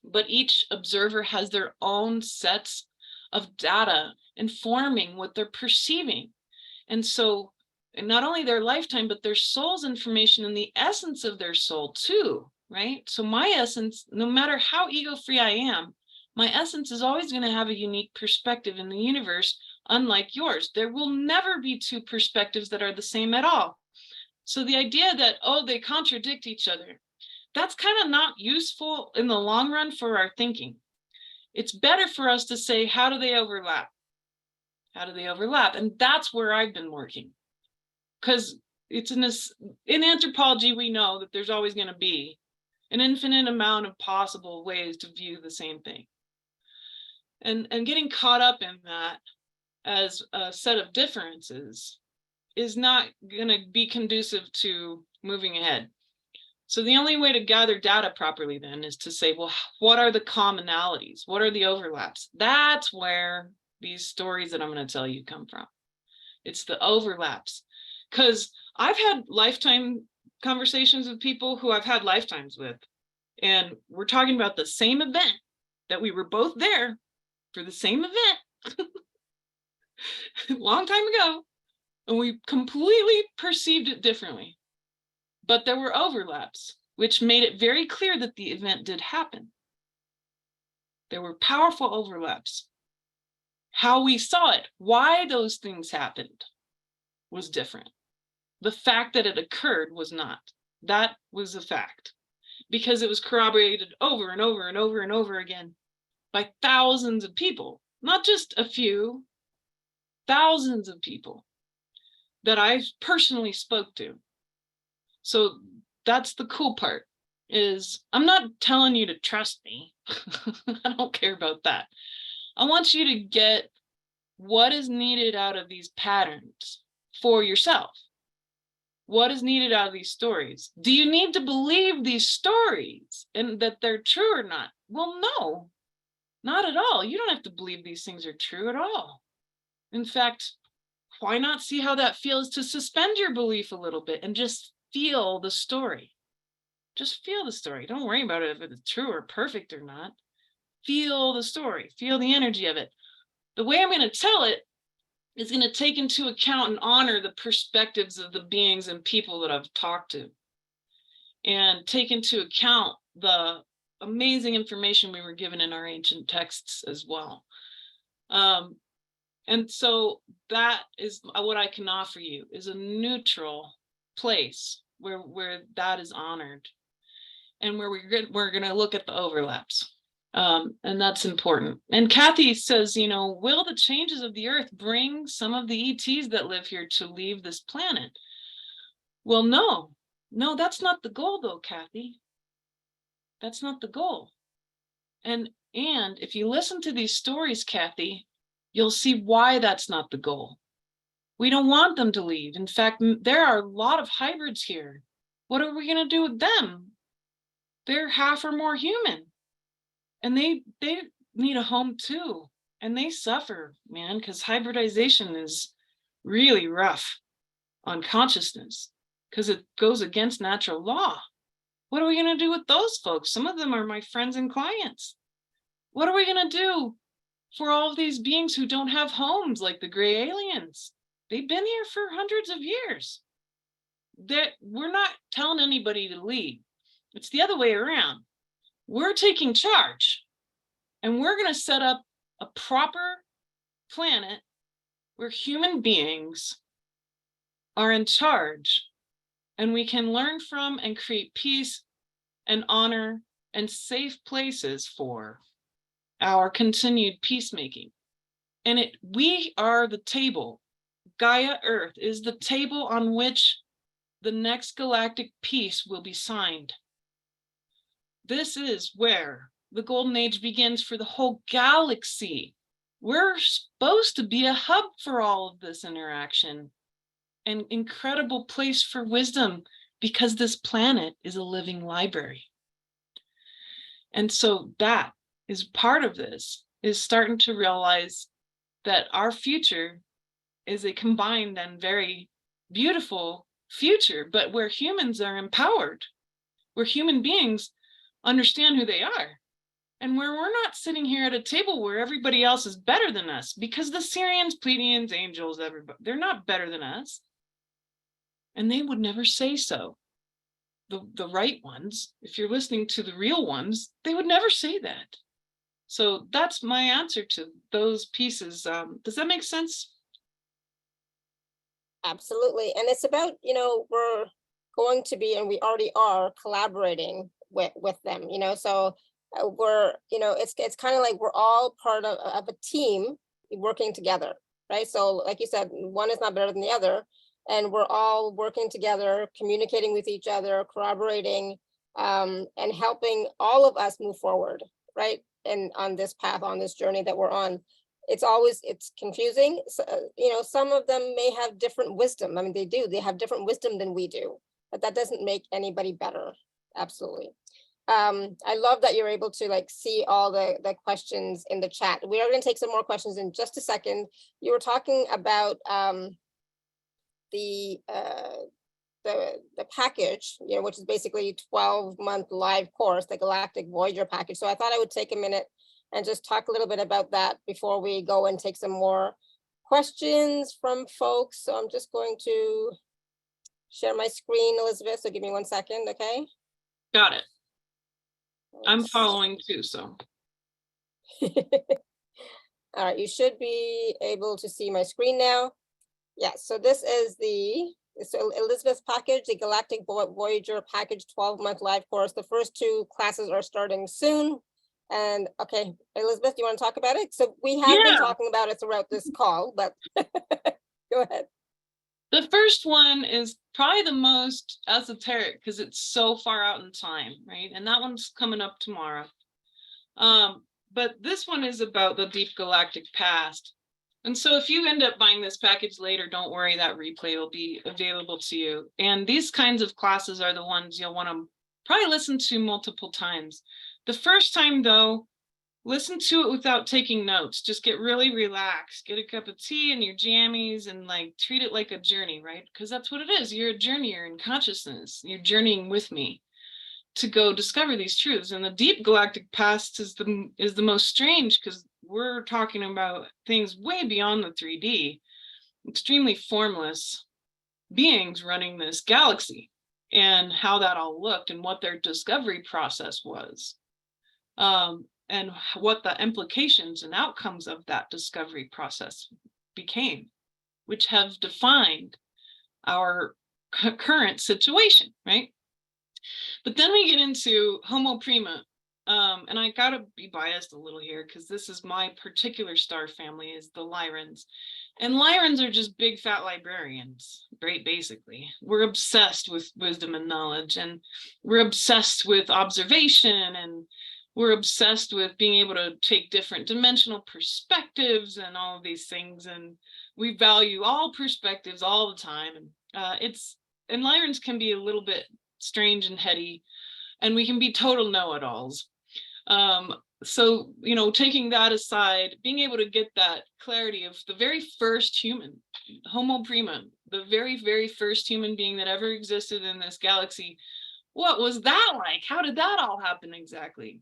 [SPEAKER 2] but each observer has their own sets of data informing what they're perceiving. And so, and not only their lifetime, but their soul's information and the essence of their soul too, right? So my essence, no matter how ego-free I am, my essence is always going to have a unique perspective in the universe, unlike yours. There will never be two perspectives that are the same at all. So the idea that, oh, they contradict each other, that's kind of not useful in the long run for our thinking. It's better for us to say, how do they overlap? How do they overlap? And that's where I've been working. Because it's in anthropology, we know that there's always going to be an infinite amount of possible ways to view the same thing. And getting caught up in that as a set of differences is not going to be conducive to moving ahead. So the only way to gather data properly then is to say, well, what are the commonalities? What are the overlaps? That's where these stories that I'm going to tell you come from. It's the overlaps. Because I've had lifetime conversations with people who I've had lifetimes with, and we're talking about the same event, that we were both there for the same event a long time ago, and we completely perceived it differently. But there were overlaps, which made it very clear that the event did happen. There were powerful overlaps. How we saw it, why those things happened, was different. The fact that it occurred was not. That was a fact, because it was corroborated over and over and over and over again by thousands of people, not just a few, thousands of people that I personally spoke to. So that's the cool part, is I'm not telling you to trust me. I don't care about that. I want you to get what is needed out of these patterns for yourself? What is needed out of these stories? Do you need to believe these stories and that they're true or not? Well, no, not at all. You don't have to believe these things are true at all. In fact, why not see how that feels to suspend your belief a little bit and just feel the story? Just feel the story. Don't worry about it if it's true or perfect or not. Feel the story, feel the energy of it. The way I'm going to tell it is going to take into account and honor the perspectives of the beings and people that I've talked to, and take into account the amazing information we were given in our ancient texts as well. And so that is what I can offer you, is a neutral place where that is honored, and where we're going to look at the overlaps. And that's important. And Kathy says, will the changes of the earth bring some of the ETs that live here to leave this planet? Well, no, that's not the goal though, Kathy. That's not the goal. And if you listen to these stories, Kathy, you'll see why that's not the goal. We don't want them to leave. In fact, there are a lot of hybrids here. What are we going to do with them? They're half or more human. And they need a home too. And they suffer, man, because hybridization is really rough on consciousness, because it goes against natural law. What are we going to do with those folks? Some of them are my friends and clients. What are we going to do for all of these beings who don't have homes, like the gray aliens? They've been here for hundreds of years. We're not telling anybody to leave. It's the other way around. We're taking charge, and we're going to set up a proper planet where human beings are in charge, and we can learn from and create peace and honor and safe places for our continued peacemaking. And we are the table. Gaia Earth is the table on which the next galactic peace will be signed. This is where the golden age begins for the whole galaxy. We're supposed to be a hub for all of this interaction, an incredible place for wisdom, because this planet is a living library. And so that is part of this, is starting to realize that our future is a combined and very beautiful future, but where humans are empowered, where human beings understand who they are, and where we're not sitting here at a table where everybody else is better than us, because the Syrians, Pleiadians, angels, everybody, they're not better than us. And they would never say so. The right ones, if you're listening to the real ones, they would never say that. So that's my answer to those pieces. Does that make sense?
[SPEAKER 1] Absolutely. And it's about, we're going to be, and we already are, collaborating with them, so we're, it's kind of like we're all part of a team working together, right? So like you said, one is not better than the other, and we're all working together, communicating with each other, collaborating, and helping all of us move forward, right? And on this path, on this journey that we're on. It's confusing. So, some of them may have different wisdom. I mean, they have different wisdom than we do, but that doesn't make anybody better. Absolutely. I love that you're able to see all the questions in the chat. We are going to take some more questions in just a second. You were talking about the package, which is basically 12-month live course, the Galactic Voyager package. So I thought I would take a minute and just talk a little bit about that before we go and take some more questions from folks. So I'm just going to share my screen, Elizabeth. So give me 1 second, okay?
[SPEAKER 2] Got it. I'm following too, so.
[SPEAKER 1] All right, you should be able to see my screen now. Yeah, so this is Elizabeth's package, the Galactic Voyager package 12-month live course. The first 2 classes are starting soon. And okay, Elizabeth, do you want to talk about it? So we have been talking about it throughout this call, but go ahead.
[SPEAKER 2] The first one is probably the most esoteric because it's so far out in time, right? And that one's coming up tomorrow. But this one is about the deep galactic past. And so if you end up buying this package later, don't worry, that replay will be available to you. And these kinds of classes are the ones you'll want to probably listen to multiple times. The first time though, listen to it without taking notes. Just get really relaxed, get a cup of tea and your jammies and like treat it like a journey, right? Because that's what it is. You're a journeyer in consciousness. You're journeying with me to go discover these truths. And the deep galactic past is the most strange, because we're talking about things way beyond the 3D, extremely formless beings running this galaxy, and how that all looked and what their discovery process was, and what the implications and outcomes of that discovery process became, which have defined our current situation, right? But then we get into Homo Prima, and I gotta be biased a little here because this is my particular star family, is the Lyrans. And Lyrans are just big fat librarians, right? Basically, we're obsessed with wisdom and knowledge, and we're obsessed with observation, and we're obsessed with being able to take different dimensional perspectives and all of these things. And we value all perspectives all the time. And Lyrans can be a little bit strange and heady, and we can be total know-it-alls. So, you know, taking that aside, being able to get that clarity of the very first human, Homo Prima, the very, very first human being that ever existed in this galaxy. What was that like? How did that all happen exactly?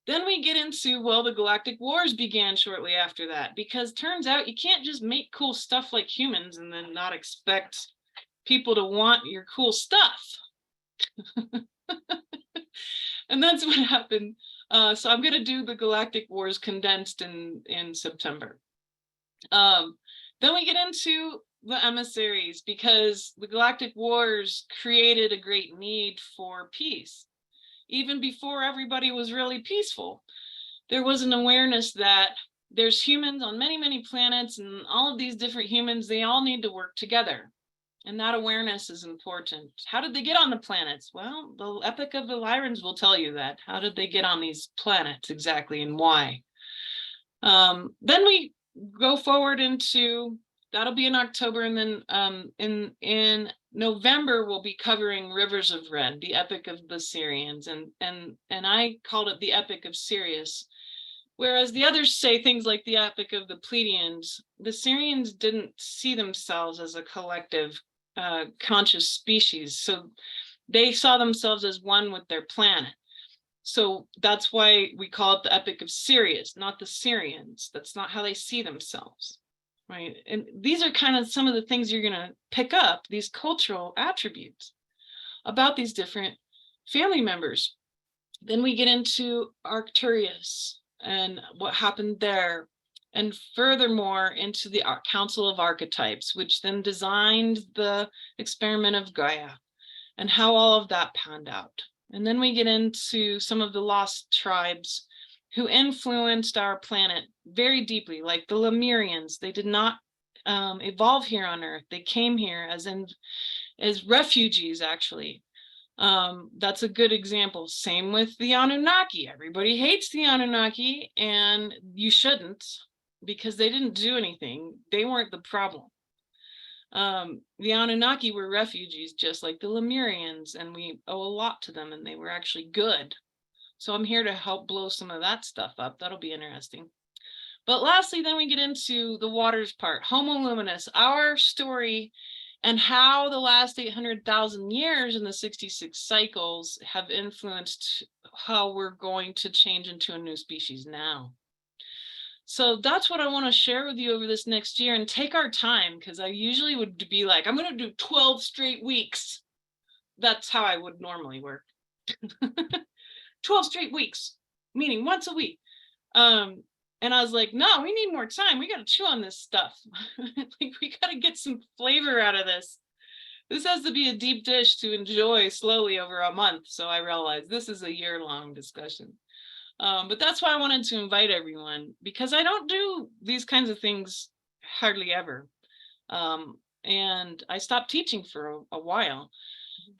[SPEAKER 2] Then we get into, well, the Galactic Wars began shortly after that, because turns out you can't just make cool stuff like humans and then not expect people to want your cool stuff. And that's what happened. So I'm going to do the Galactic Wars condensed in September. Then we get into the emissaries, because the Galactic Wars created a great need for peace. Even before everybody was really peaceful, there was an awareness that there's humans on many, many planets, and all of these different humans, they all need to work together. And that awareness is important. How did they get on the planets? Well, the Epic of the Lyrans will tell you that. How did they get on these planets exactly, and why? Then we go forward into, that'll be in October, and then in November we'll be covering Rivers of Red, the Epic of the Syrians, and I called it the Epic of Sirius. Whereas the others say things like the Epic of the Pleiadians, the Syrians didn't see themselves as a collective conscious species. So they saw themselves as one with their planet. So that's why we call it the Epic of Sirius, not the Syrians. That's not how they see themselves, right? And these are kind of some of the things you're going to pick up, these cultural attributes about these different family members. Then we get into Arcturus and what happened there, and furthermore into the Council of Archetypes, which then designed the experiment of Gaia and how all of that panned out. And then we get into some of the lost tribes who influenced our planet very deeply, like the Lemurians. They did not evolve here on Earth. They came here as refugees, actually. That's a good example. Same with the Anunnaki. Everybody hates the Anunnaki, and you shouldn't, because they didn't do anything. They weren't the problem. The Anunnaki were refugees, just like the Lemurians, and we owe a lot to them, and they were actually good. So I'm here to help blow some of that stuff up. That'll be interesting. But lastly, then we get into the waters part, Homo Luminous, our story, and how the last 800,000 years in the 66 cycles have influenced how we're going to change into a new species now. So that's what I want to share with you over this next year, and take our time, because I usually would be like, I'm going to do 12 straight weeks. That's how I would normally work. 12 straight weeks, meaning once a week. And I was like, no, we need more time. We got to chew on this stuff. Like, we got to get some flavor out of this. This has to be a deep dish to enjoy slowly over a month. So I realized this is a year-long discussion. But that's why I wanted to invite everyone, because I don't do these kinds of things hardly ever. And I stopped teaching for a while,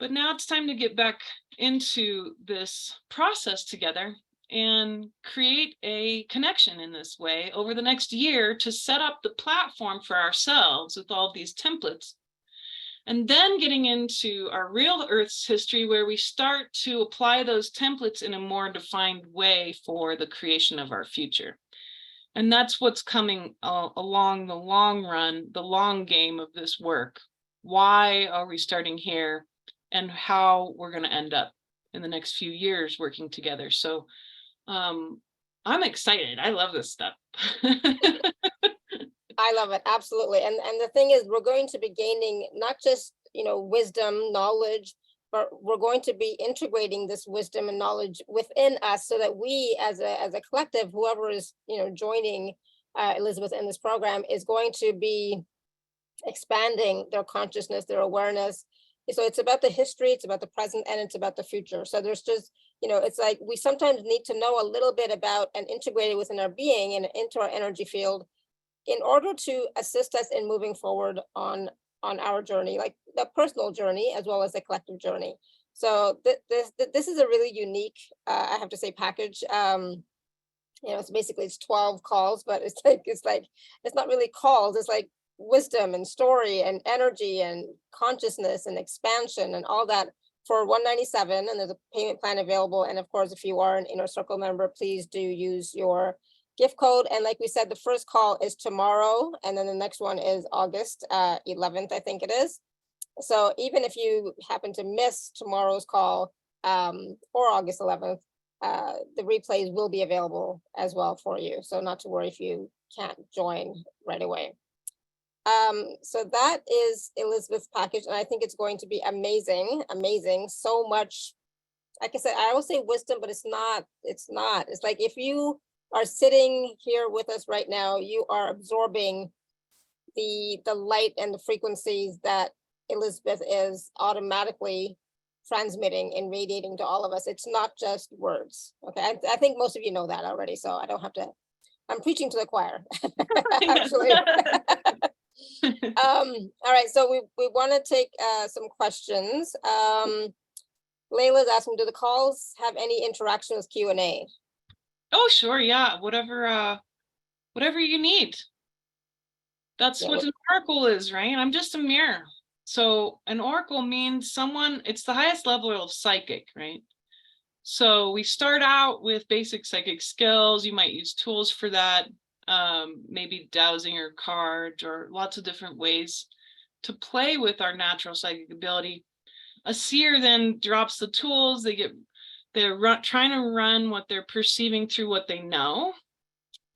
[SPEAKER 2] but now it's time to get back into this process together. and create a connection in this way over the next year to set up the platform for ourselves with all of these templates. And then getting into our real Earth's history, where we start to apply those templates in a more defined way for the creation of our future. And that's what's coming along the long run, the long game of this work. Why are we starting here, and how we're going to end up in the next few years working together. So I'm excited. I love this stuff.
[SPEAKER 1] I love it. Absolutely. And the thing is, we're going to be gaining not just, wisdom, knowledge, but we're going to be integrating this wisdom and knowledge within us so that we as a collective, whoever is, joining Elizabeth in this program, is going to be expanding their consciousness, their awareness. So it's about the history, it's about the present, and it's about the future. So there's just, it's like we sometimes need to know a little bit about and integrate it within our being and into our energy field in order to assist us in moving forward on our journey, like the personal journey as well as the collective journey. So this is a really unique, I have to say, package. It's basically, it's 12 calls, but it's not really calls. It's like wisdom and story and energy and consciousness and expansion and all that for $197. And there's a payment plan available. And of course, if you are an Inner Circle member, please do use your gift code. And like we said, the first call is tomorrow, and then the next one is August 11th, I think it is. So even if you happen to miss tomorrow's call or August 11th, the replays will be available as well for you. So not to worry if you can't join right away. So that is Elizabeth's package, and I think it's going to be amazing, amazing. So much, like I said, I always say wisdom, but it's not. It's like if you are sitting here with us right now, you are absorbing the light and the frequencies that Elizabeth is automatically transmitting and radiating to all of us. It's not just words. Okay, I think most of you know that already, so I don't have to. I'm preaching to the choir, actually. All right, so we want to take some questions. Layla's asking, do the calls have any interaction with Q&A?
[SPEAKER 2] Oh, sure. Yeah. Whatever you need. That's what an oracle is, right? I'm just a mirror. So an oracle means someone, it's the highest level of psychic, right? So we start out with basic psychic skills. You might use tools for that, maybe dowsing your cards or lots of different ways to play with our natural psychic ability. A seer then drops the tools. They're trying to run what they're perceiving through what they know.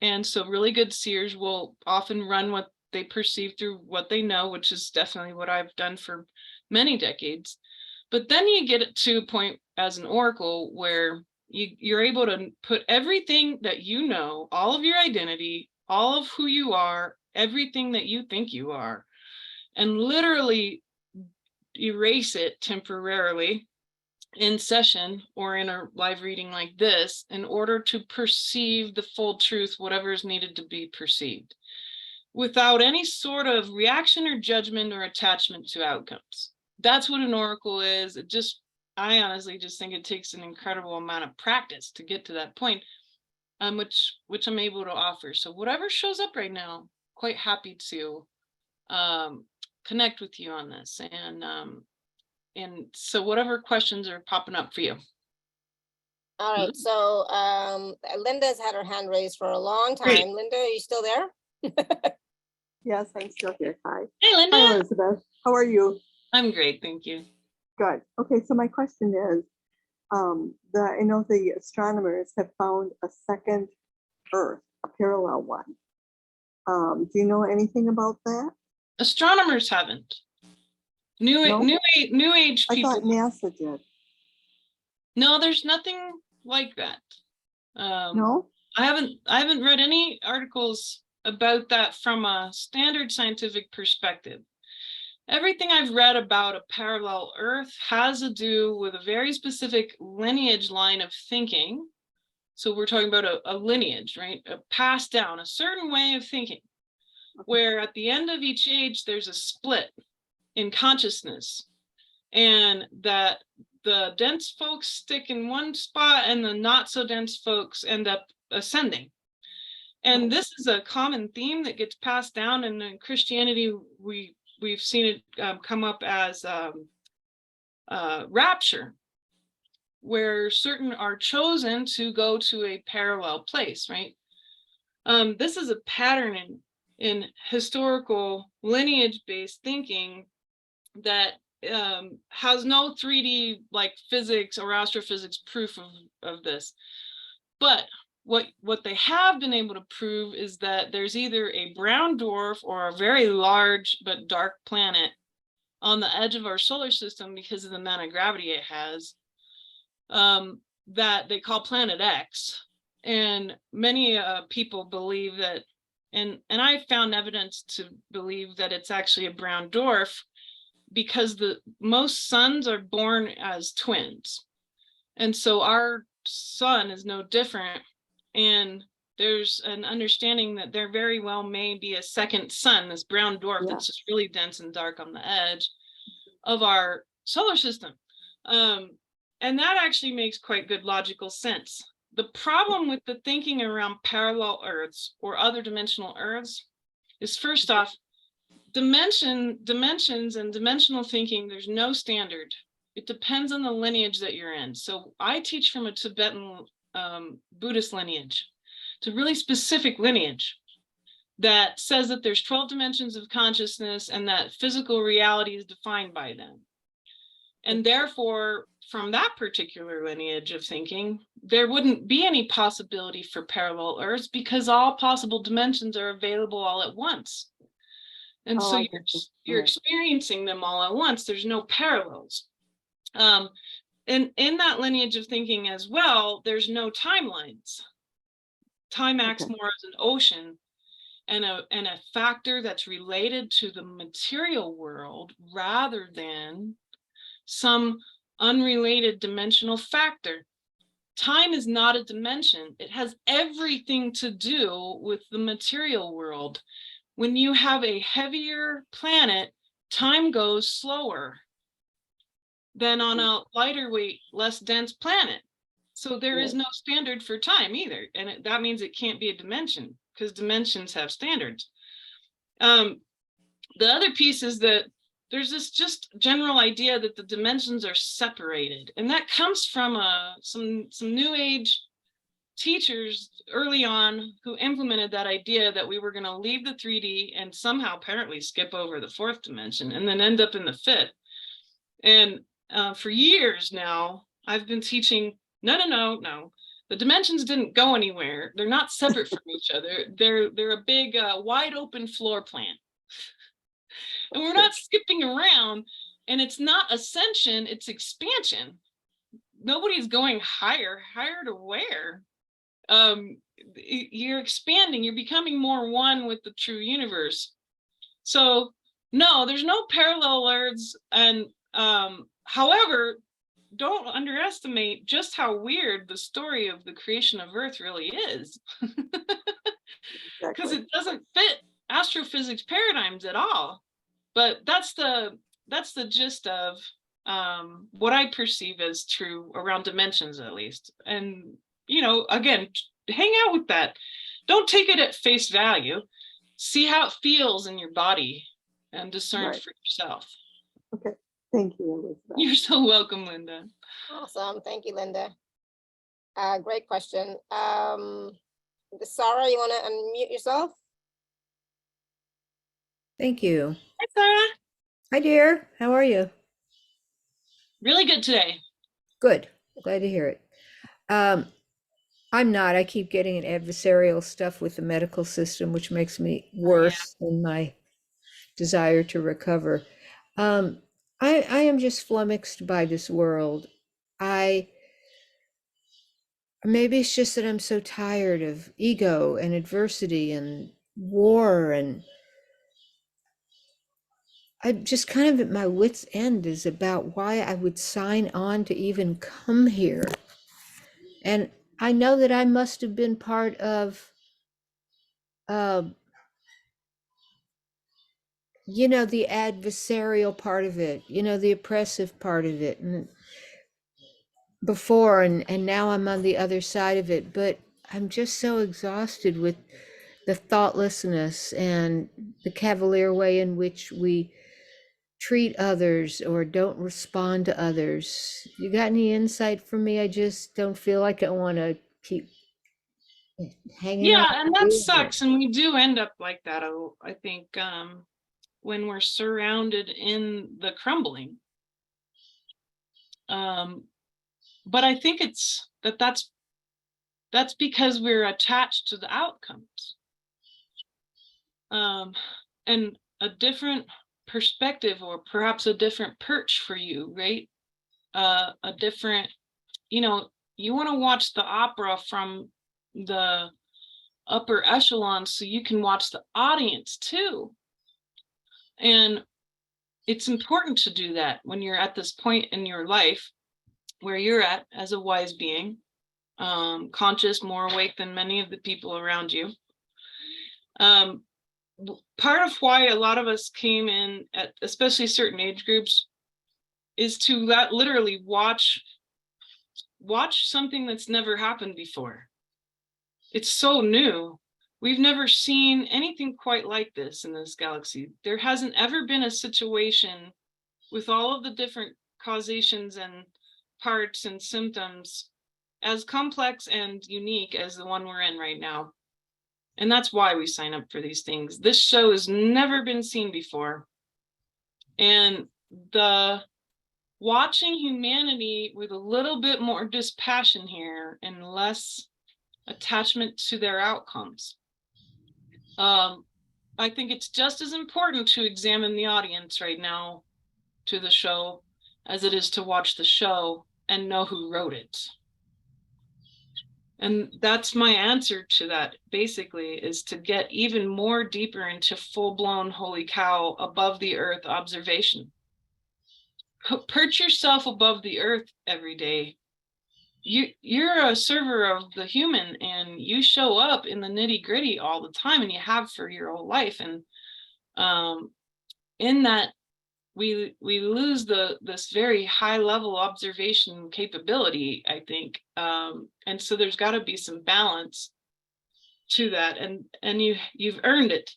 [SPEAKER 2] And so really good seers will often run what they perceive through what they know, which is definitely what I've done for many decades. But then you get to a point as an oracle where you're able to put everything that you know, all of your identity, all of who you are, everything that you think you are, and literally erase it temporarily in session or in a live reading like this in order to perceive the full truth, whatever is needed to be perceived, without any sort of reaction or judgment or attachment to outcomes. That's what an oracle is. I honestly just think it takes an incredible amount of practice to get to that point, which I'm able to offer. So whatever shows up right now, quite happy to connect with you on this. And so whatever questions are popping up for you.
[SPEAKER 1] All right, so Linda's had her hand raised for a long time. Great. Linda, are you still there?
[SPEAKER 3] Yes, I'm still here. Hi.
[SPEAKER 2] Hey, Linda.
[SPEAKER 3] Hi, Elizabeth. How are you?
[SPEAKER 2] I'm great, thank you.
[SPEAKER 3] Good. Okay, so my question is, I know the astronomers have found a second Earth, a parallel one. Do you know anything about that?
[SPEAKER 2] Astronomers haven't. New age people.
[SPEAKER 3] I thought NASA did.
[SPEAKER 2] No, there's nothing like that.
[SPEAKER 3] No?
[SPEAKER 2] I haven't read any articles about that from a standard scientific perspective. Everything I've read about a parallel Earth has to do with a very specific lineage line of thinking. So we're talking about a lineage, right? A passed down, a certain way of thinking, where at the end of each age, there's a split in consciousness, and that the dense folks stick in one spot and the not so dense folks end up ascending. And this is a common theme that gets passed down, and in Christianity we've seen it come up as rapture, where certain are chosen to go to a parallel place, right? This is a pattern in historical lineage-based thinking that has no 3D like physics or astrophysics proof of this. But what they have been able to prove is that there's either a brown dwarf or a very large but dark planet on the edge of our solar system because of the amount of gravity it has, that they call Planet X. And many people believe that, and I found evidence to believe that it's actually a brown dwarf, because most suns are born as twins. And so our sun is no different. And there's an understanding that there very well may be a second sun, this brown dwarf that's just really dense and dark on the edge of our solar system. And that actually makes quite good logical sense. The problem with the thinking around parallel Earths or other dimensional Earths is, first off, dimensions and dimensional thinking, there's no standard. It depends on the lineage that you're in. So I teach from a Tibetan Buddhist lineage. It's a really specific lineage that says that there's 12 dimensions of consciousness and that physical reality is defined by them. And therefore, from that particular lineage of thinking, there wouldn't be any possibility for parallel Earths because all possible dimensions are available all at once. And so you're experiencing them all at once. There's no parallels. And in that lineage of thinking as well, there's no timelines. Time acts more as an ocean and a factor that's related to the material world rather than some unrelated dimensional factor. Time is not a dimension. It has everything to do with the material world. When you have a heavier planet, time goes slower than on a lighter weight, less dense planet. So there is no standard for time either. And that means it can't be a dimension because dimensions have standards. The other piece is that there's this just general idea that the dimensions are separated. And that comes from some new age teachers early on who implemented that idea that we were going to leave the 3D and somehow apparently skip over the fourth dimension and then end up in the fifth. And for years now, I've been teaching, no. The dimensions didn't go anywhere. They're not separate from each other. They're a big wide open floor plan. And we're not skipping around, and it's not ascension, it's expansion. Nobody's going higher to where? You're expanding, you're becoming more one with the true universe. So no, there's no parallel Earths. And however, don't underestimate just how weird the story of the creation of Earth really is. Because it doesn't fit astrophysics paradigms at all. But that's the gist of what I perceive as true around dimensions, at least. And again, hang out with that. Don't take it at face value. See how it feels in your body and discern for yourself.
[SPEAKER 3] Okay. Thank you, Elizabeth.
[SPEAKER 2] You're so welcome, Linda.
[SPEAKER 1] Awesome. Thank you, Linda. Great question. Sarah, you want to unmute yourself?
[SPEAKER 4] Thank you.
[SPEAKER 2] Hi, Sarah.
[SPEAKER 4] Hi, dear. How are you?
[SPEAKER 2] Really good today.
[SPEAKER 4] Good. Glad to hear it. I'm not. I keep getting an adversarial stuff with the medical system, which makes me worse in my desire to recover. I am just flummoxed by this world. Maybe it's just that I'm so tired of ego and adversity and war, and I'm just kind of at my wit's end is about why I would sign on to even come here. And I know that I must have been part of, the adversarial part of it, the oppressive part of it. And before, and now I'm on the other side of it, but I'm just so exhausted with the thoughtlessness and the cavalier way in which we treat others or don't respond to others. You got any insight for me? I just don't feel like I want to keep hanging on
[SPEAKER 2] Yeah, and
[SPEAKER 4] to
[SPEAKER 2] that
[SPEAKER 4] it.
[SPEAKER 2] sucks. And we do end up like that, I think, when we're surrounded in the crumbling. But I think that's because we're attached to the outcomes. And a different perspective, or perhaps a different perch for you, right? A different, you want to watch the opera from the upper echelon so you can watch the audience too. And it's important to do that when you're at this point in your life where you're at as a wise being, conscious, more awake than many of the people around you. Part of why a lot of us came in at especially certain age groups is to literally watch something that's never happened before. It's so new. We've never seen anything quite like this in this galaxy. There hasn't ever been a situation with all of the different causations and parts and symptoms as complex and unique as the one we're in right now. And that's why we sign up for these things. This show has never been seen before. And the watching humanity with a little bit more dispassion here and less attachment to their outcomes. I think it's just as important to examine the audience right now to the show as it is to watch the show and know who wrote it. And that's my answer to that, basically, is to get even more deeper into full-blown, holy cow, above the earth observation. Perch yourself above the earth every day. You're a server of the human, and you show up in the nitty-gritty all the time, and you have for your whole life. And in that, we lose this very high level observation capability, I think. And so there's got to be some balance to that, and you've earned it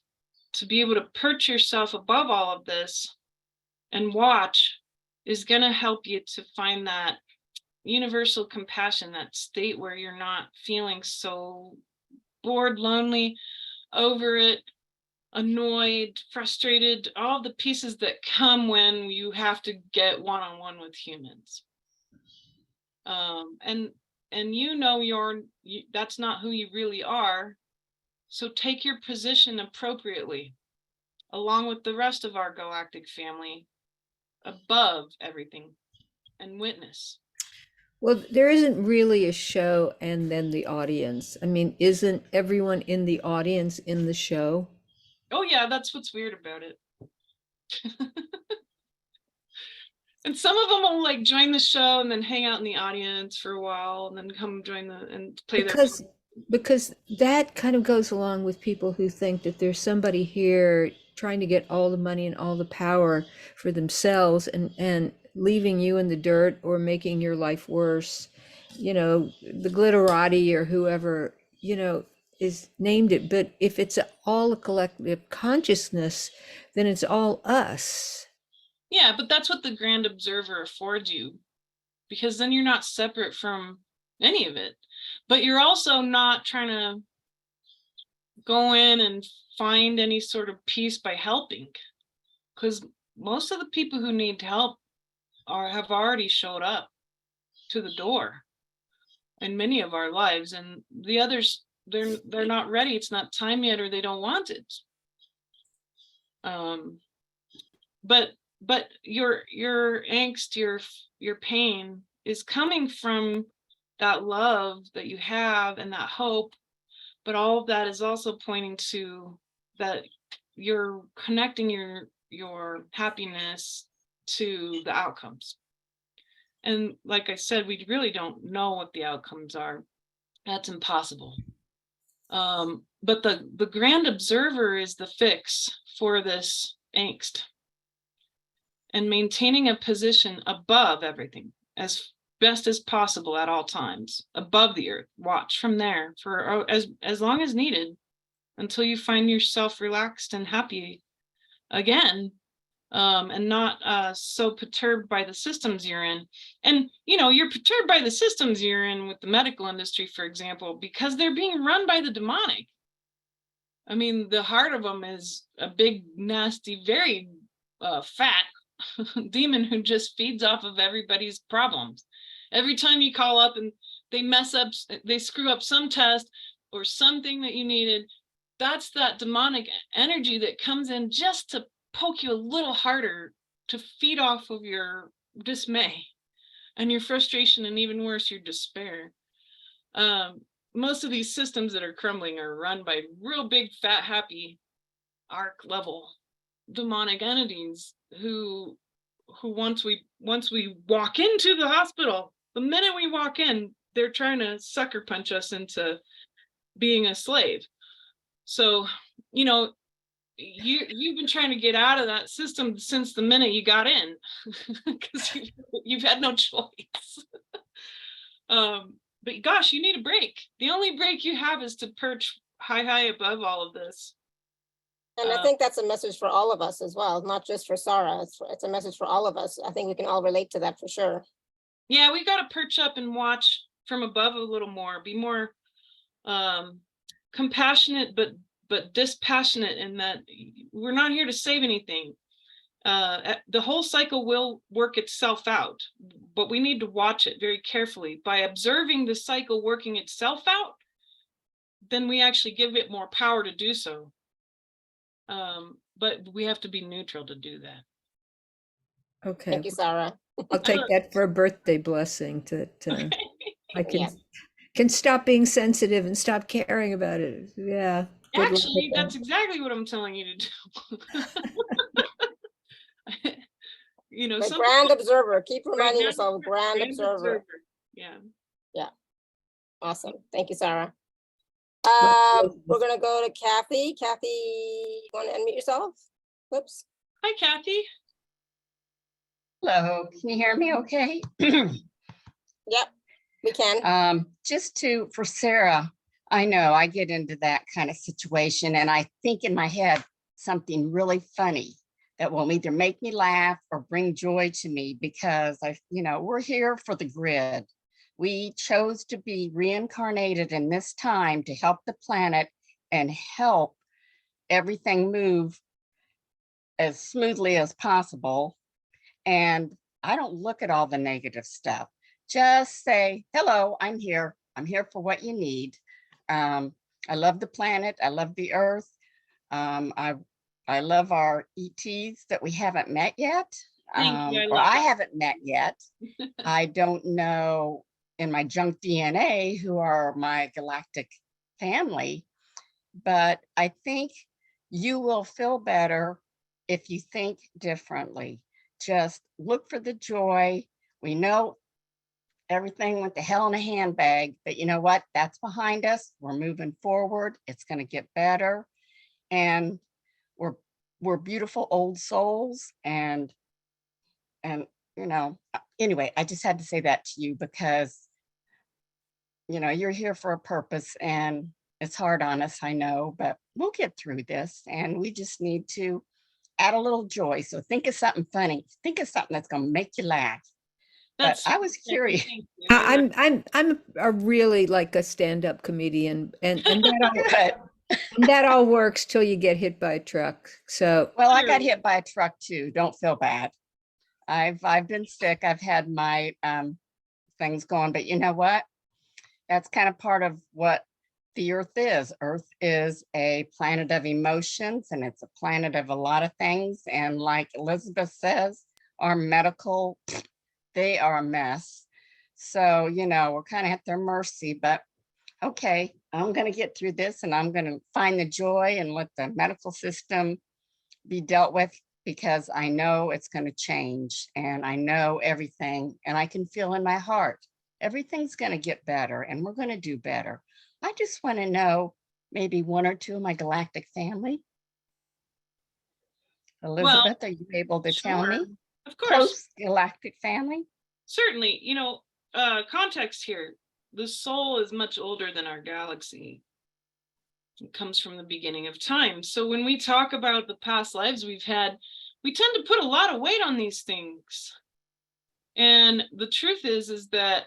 [SPEAKER 2] to be able to perch yourself above all of this and watch is going to help you to find that universal compassion, that state where you're not feeling so bored, lonely, over it, annoyed, frustrated, all the pieces that come when you have to get one-on-one with humans. And that's not who you really are. So take your position appropriately, along with the rest of our galactic family, above everything, and witness.
[SPEAKER 4] Well, there isn't really a show and then the audience. I mean, isn't everyone in the audience in the show?
[SPEAKER 2] Oh yeah, that's what's weird about it. And some of them will like join the show and then hang out in the audience for a while and then come join and play
[SPEAKER 4] because that kind of goes along with people who think that there's somebody here trying to get all the money and all the power for themselves and leaving you in the dirt or making your life worse. The glitterati or whoever, is named it. But if it's all a collective consciousness, then it's all us.
[SPEAKER 2] Yeah, but that's what the grand observer affords you, because then you're not separate from any of it, but you're also not trying to go in and find any sort of peace by helping, because most of the people who need help have already showed up to the door in many of our lives, and the others, they're not ready. It's not time yet, or they don't want it. But your angst, your pain is coming from that love that you have and that hope, but all of that is also pointing to that you're connecting your happiness to the outcomes. And like I said, we really don't know what the outcomes are. That's impossible. But the grand observer is the fix for this angst, and maintaining a position above everything as best as possible at all times above the earth. Watch from there for as long as needed until you find yourself relaxed and happy again, and not so perturbed by the systems you're in. And you're perturbed by the systems you're in with the medical industry, for example, because they're being run by the demonic. I mean, the heart of them is a big, nasty, very fat demon who just feeds off of everybody's problems. Every time you call up and they mess up, they screw up some test or something that you needed, that's that demonic energy that comes in just to poke you a little harder, to feed off of your dismay and your frustration, and even worse, your despair. Most of these systems that are crumbling are run by real big, fat, happy, arc level demonic entities who once we walk into the hospital, the minute we walk in, they're trying to sucker punch us into being a slave. So, you've been trying to get out of that system since the minute you got in, because you've had no choice. But gosh, you need a break. The only break you have is to perch high above all of this.
[SPEAKER 1] And I think that's a message for all of us as well, not just for Sarah. It's a message for all of us. I think we can all relate to that for sure.
[SPEAKER 2] Yeah, we got to perch up and watch from above a little more, be more compassionate, but dispassionate, in that we're not here to save anything. The whole cycle will work itself out, but we need to watch it very carefully. By observing the cycle working itself out, then we actually give it more power to do so. But we have to be neutral to do that.
[SPEAKER 4] Okay,
[SPEAKER 1] Thank you, Sarah.
[SPEAKER 4] I'll take that for a birthday blessing that I
[SPEAKER 1] Yeah.
[SPEAKER 4] can stop being sensitive and stop caring about it. Yeah. good luck with
[SPEAKER 2] Actually,
[SPEAKER 4] that.
[SPEAKER 2] that's exactly what I'm telling you to do.
[SPEAKER 1] The
[SPEAKER 2] some
[SPEAKER 1] grand
[SPEAKER 2] people-
[SPEAKER 1] observer. Keep reminding
[SPEAKER 2] Grand
[SPEAKER 1] yourself, grand observer.
[SPEAKER 2] Yeah.
[SPEAKER 1] Awesome. Thank you, Sarah.
[SPEAKER 4] Well,
[SPEAKER 1] We're gonna go to Kathy. Kathy, you want to unmute yourself? Whoops.
[SPEAKER 2] Hi, Kathy.
[SPEAKER 5] Hello, can you hear me okay?
[SPEAKER 1] Yep, we can.
[SPEAKER 5] For Sarah, I know I get into that kind of situation and I think in my head something really funny that will either make me laugh or bring joy to me, because we're here for the grid. We chose to be reincarnated in this time to help the planet and help everything move as smoothly as possible. And I don't look at all the negative stuff. Just say, hello, I'm here. I'm here for what you need. I love the planet. I love the earth. I love our ETs that we haven't met yet.
[SPEAKER 2] Thank you.
[SPEAKER 5] Or I haven't met yet. I don't know in my junk DNA who are my galactic family, but I think you will feel better if you think differently. Just look for the joy. We know everything went to hell in a handbag, but you know what? That's behind us. We're moving forward. It's going to get better. And we're beautiful old souls. And anyway, I just had to say that to you because, you're here for a purpose and it's hard on us, I know, but we'll get through this and we just need to add a little joy. So think of something funny. Think of something that's going to make you laugh. But I was curious.
[SPEAKER 4] I'm a really like a stand-up comedian, and that all works till you get hit by a truck. So
[SPEAKER 5] Well, I got hit by a truck too. Don't feel bad. I've been sick. I've had my things going, but you know what? That's kind of part of what the earth is. Earth is a planet of emotions, and it's a planet of a lot of things. And like Elizabeth says, our medical, they are a mess. So, we're kind of at their mercy, but okay, I'm going to get through this and I'm going to find the joy and let the medical system be dealt with, because I know it's going to change and I know everything, and I can feel in my heart, everything's going to get better and we're going to do better. I just want to know maybe one or two of my galactic family. Elizabeth, are you able to tell me?
[SPEAKER 2] Of course.
[SPEAKER 5] Close galactic family?
[SPEAKER 2] Certainly. context here. The soul is much older than our galaxy. It comes from the beginning of time. So when we talk about the past lives we've had, we tend to put a lot of weight on these things. And the truth is that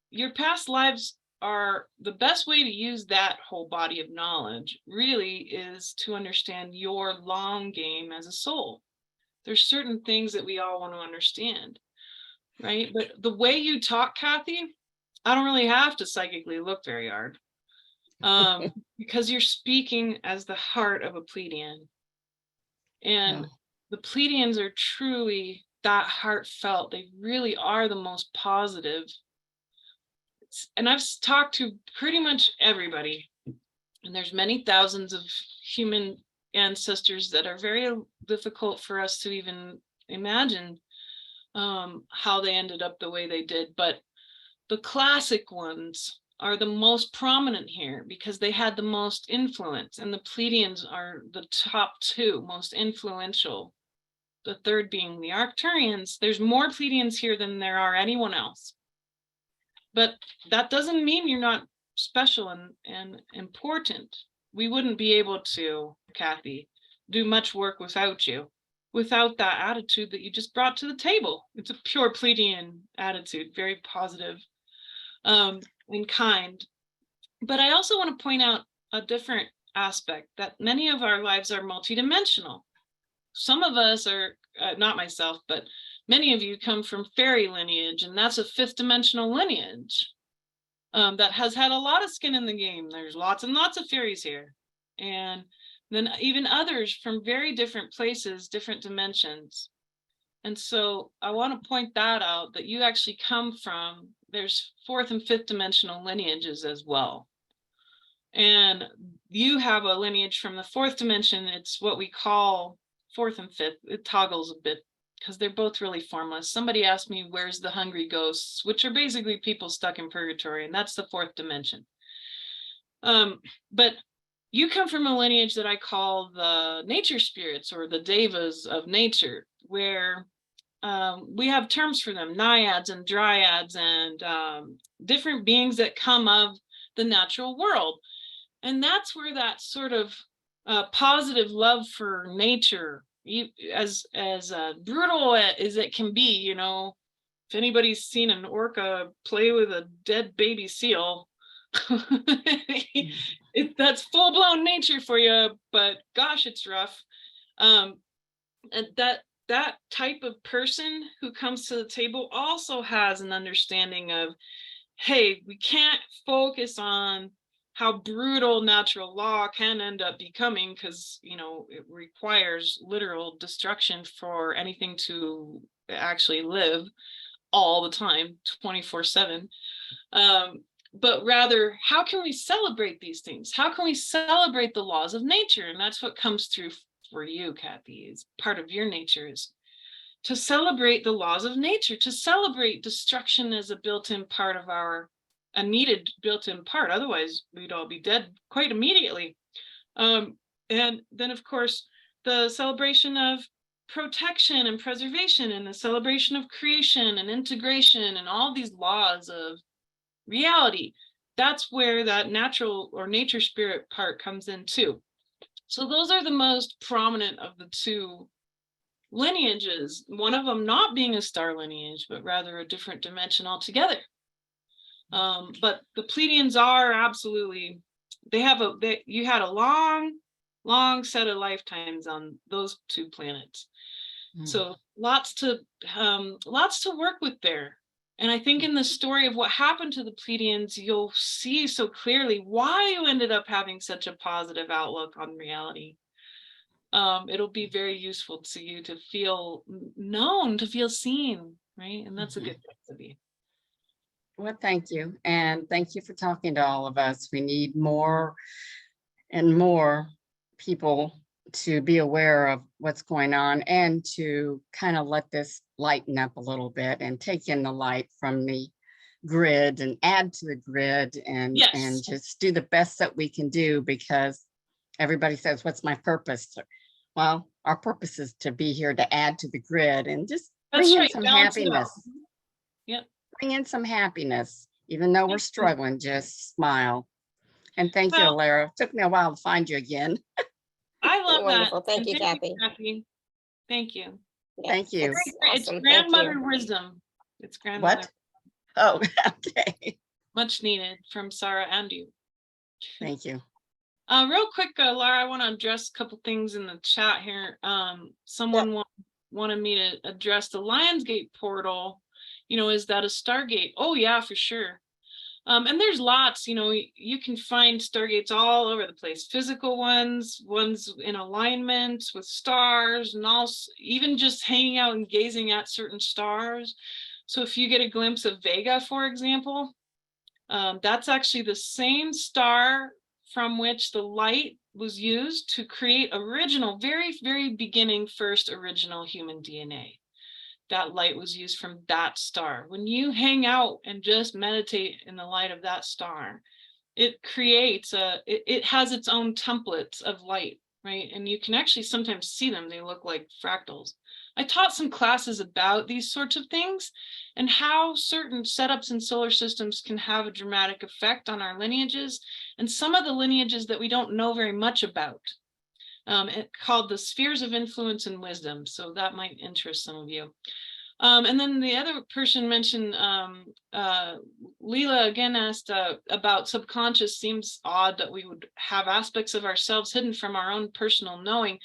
[SPEAKER 2] your past lives are the best way to use that whole body of knowledge really is to understand your long game as a soul. There's certain things that we all want to understand, right? But the way you talk, Kathy, I don't really have to psychically look very hard because you're speaking as the heart of a Pleiadian. And the Pleiadians are truly that heartfelt. They really are the most positive. And I've talked to pretty much everybody, and there's many thousands of human ancestors that are very difficult for us to even imagine how they ended up the way they did. But the classic ones are the most prominent here because they had the most influence, and the Pleiadians are the top two most influential. The third being the Arcturians. There's more Pleiadians here than there are anyone else. But that doesn't mean you're not special and important. We wouldn't be able to, Kathy, do much work without you, without that attitude that you just brought to the table. It's a pure Pleiadian attitude, very positive, and kind. But I also want to point out a different aspect, that many of our lives are multidimensional. Some of us are, not myself, but many of you come from fairy lineage, and that's a fifth dimensional lineage that has had a lot of skin in the game. There's lots and lots of fairies here. And then even others from very different places, different dimensions. And so I want to point that out, that you actually come from, there's fourth and fifth dimensional lineages as well. And you have a lineage from the fourth dimension. It's what we call fourth and fifth. It toggles a bit because they're both really formless. Somebody asked me, where's the hungry ghosts, which are basically people stuck in purgatory, and that's the fourth dimension. But you come from a lineage that I call the nature spirits, or the devas of nature, where we have terms for them, naiads and dryads, and different beings that come of the natural world. And that's where that sort of positive love for nature, as brutal as it can be, you know, if anybody's seen an orca play with a dead baby seal, that's full-blown nature for you, but gosh, it's rough. And that type of person who comes to the table also has an understanding of, hey, we can't focus on how brutal natural law can end up becoming, because, you know, it requires literal destruction for anything to actually live all the time, 24/7. But rather, how can we celebrate these things? How can we celebrate the laws of nature? And that's what comes through for you, Kathy, is part of your nature, is to celebrate the laws of nature, to celebrate destruction as a built-in part of a needed built-in part. Otherwise, we'd all be dead quite immediately. And then, of course, the celebration of protection and preservation, and the celebration of creation and integration, and all these laws of reality. That's where that natural or nature spirit part comes in too. So those are the most prominent of the two lineages, one of them not being a star lineage, but rather a different dimension altogether. But the Pleiadians are absolutely, you had a long set of lifetimes on those two planets. So lots to work with there. And I think in the story of what happened to the Pleiadians, you'll see so clearly why you ended up having such a positive outlook on reality. It'll be very useful to you to feel known, to feel seen, right? And that's a good place to be.
[SPEAKER 5] Well, thank you. And thank you for talking to all of us. We need more and more people to be aware of what's going on, and to kind of let this lighten up a little bit and take in the light from the grid and add to the grid, and just do the best that we can do, because everybody says, what's my purpose? Well, our purpose is to be here to add to the grid and just bring in some happiness.
[SPEAKER 2] Yep.
[SPEAKER 5] bring in some happiness, even though we're
[SPEAKER 2] Thank you.
[SPEAKER 5] struggling, just smile. And thank you,
[SPEAKER 2] Well,
[SPEAKER 5] Alara. It took me a while to find you again.
[SPEAKER 2] I love that.
[SPEAKER 1] Wonderful. Thank
[SPEAKER 2] And
[SPEAKER 1] you, Kathy.
[SPEAKER 2] Kathy. Thank you.
[SPEAKER 1] Yeah,
[SPEAKER 5] Thank you.
[SPEAKER 1] that's
[SPEAKER 2] It's
[SPEAKER 1] awesome. Thank
[SPEAKER 2] grandmother
[SPEAKER 1] you.
[SPEAKER 2] wisdom. It's grandmother.
[SPEAKER 5] What? Oh, okay.
[SPEAKER 2] Much needed from Sarah and you.
[SPEAKER 5] Thank you.
[SPEAKER 2] Real quick, Laura, I want to address a couple things in the chat here. Someone wanted me to address the Lionsgate portal. You know, is that a Stargate? Oh yeah, for sure. And there's lots, you know, you can find Stargates all over the place, physical ones in alignment with stars, and also even just hanging out and gazing at certain stars. So if you get a glimpse of Vega, for example, that's actually the same star from which the light was used to create original, very, very beginning, first original human DNA. That light was used from that star. When you hang out and just meditate in the light of that star, it creates it has its own templates of light, right? And you can actually sometimes see them. They look like fractals. I taught some classes about these sorts of things and how certain setups in solar systems can have a dramatic effect on our lineages, and some of the lineages that we don't know very much about. Called the spheres of influence and wisdom. So that might interest some of you. And then the other person mentioned, Leela again asked about subconscious. Seems odd that we would have aspects of ourselves hidden from our own personal knowing.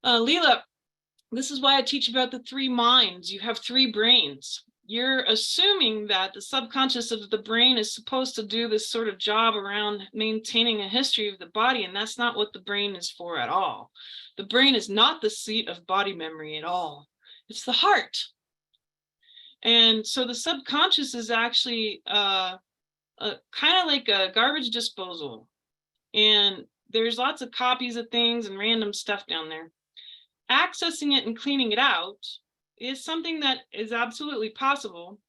[SPEAKER 2] Leela, this is why I teach about the three minds. You have three brains. You're assuming that the subconscious of the brain is supposed to do this sort of job around maintaining a history of the body, and that's not what the brain is for at all. The brain is not the seat of body memory at all. It's the heart. And so the subconscious is actually kind of like a garbage disposal. And there's lots of copies of things and random stuff down there. Accessing it and cleaning it out is something that is absolutely possible,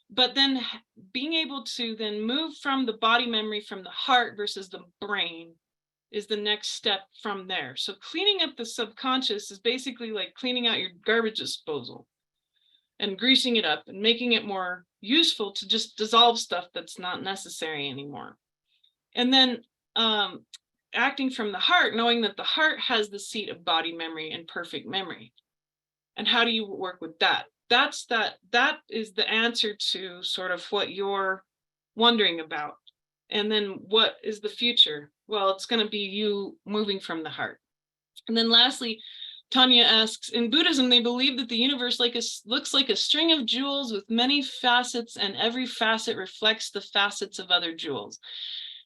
[SPEAKER 2] but then being able to then move from the body memory from the heart versus the brain is the next step from there. So cleaning up the subconscious is basically like cleaning out your garbage disposal and greasing it up and making it more useful to just dissolve stuff that's not necessary anymore. And then acting from the heart, knowing that the heart has the seat of body memory and perfect memory. And how do you work with that? That is the answer to sort of what you're wondering about. And then what is the future? Well, it's going to be you moving from the heart. And then lastly, Tanya asks, in Buddhism, they believe that the universe looks like a string of jewels with many facets, and every facet reflects the facets of other jewels.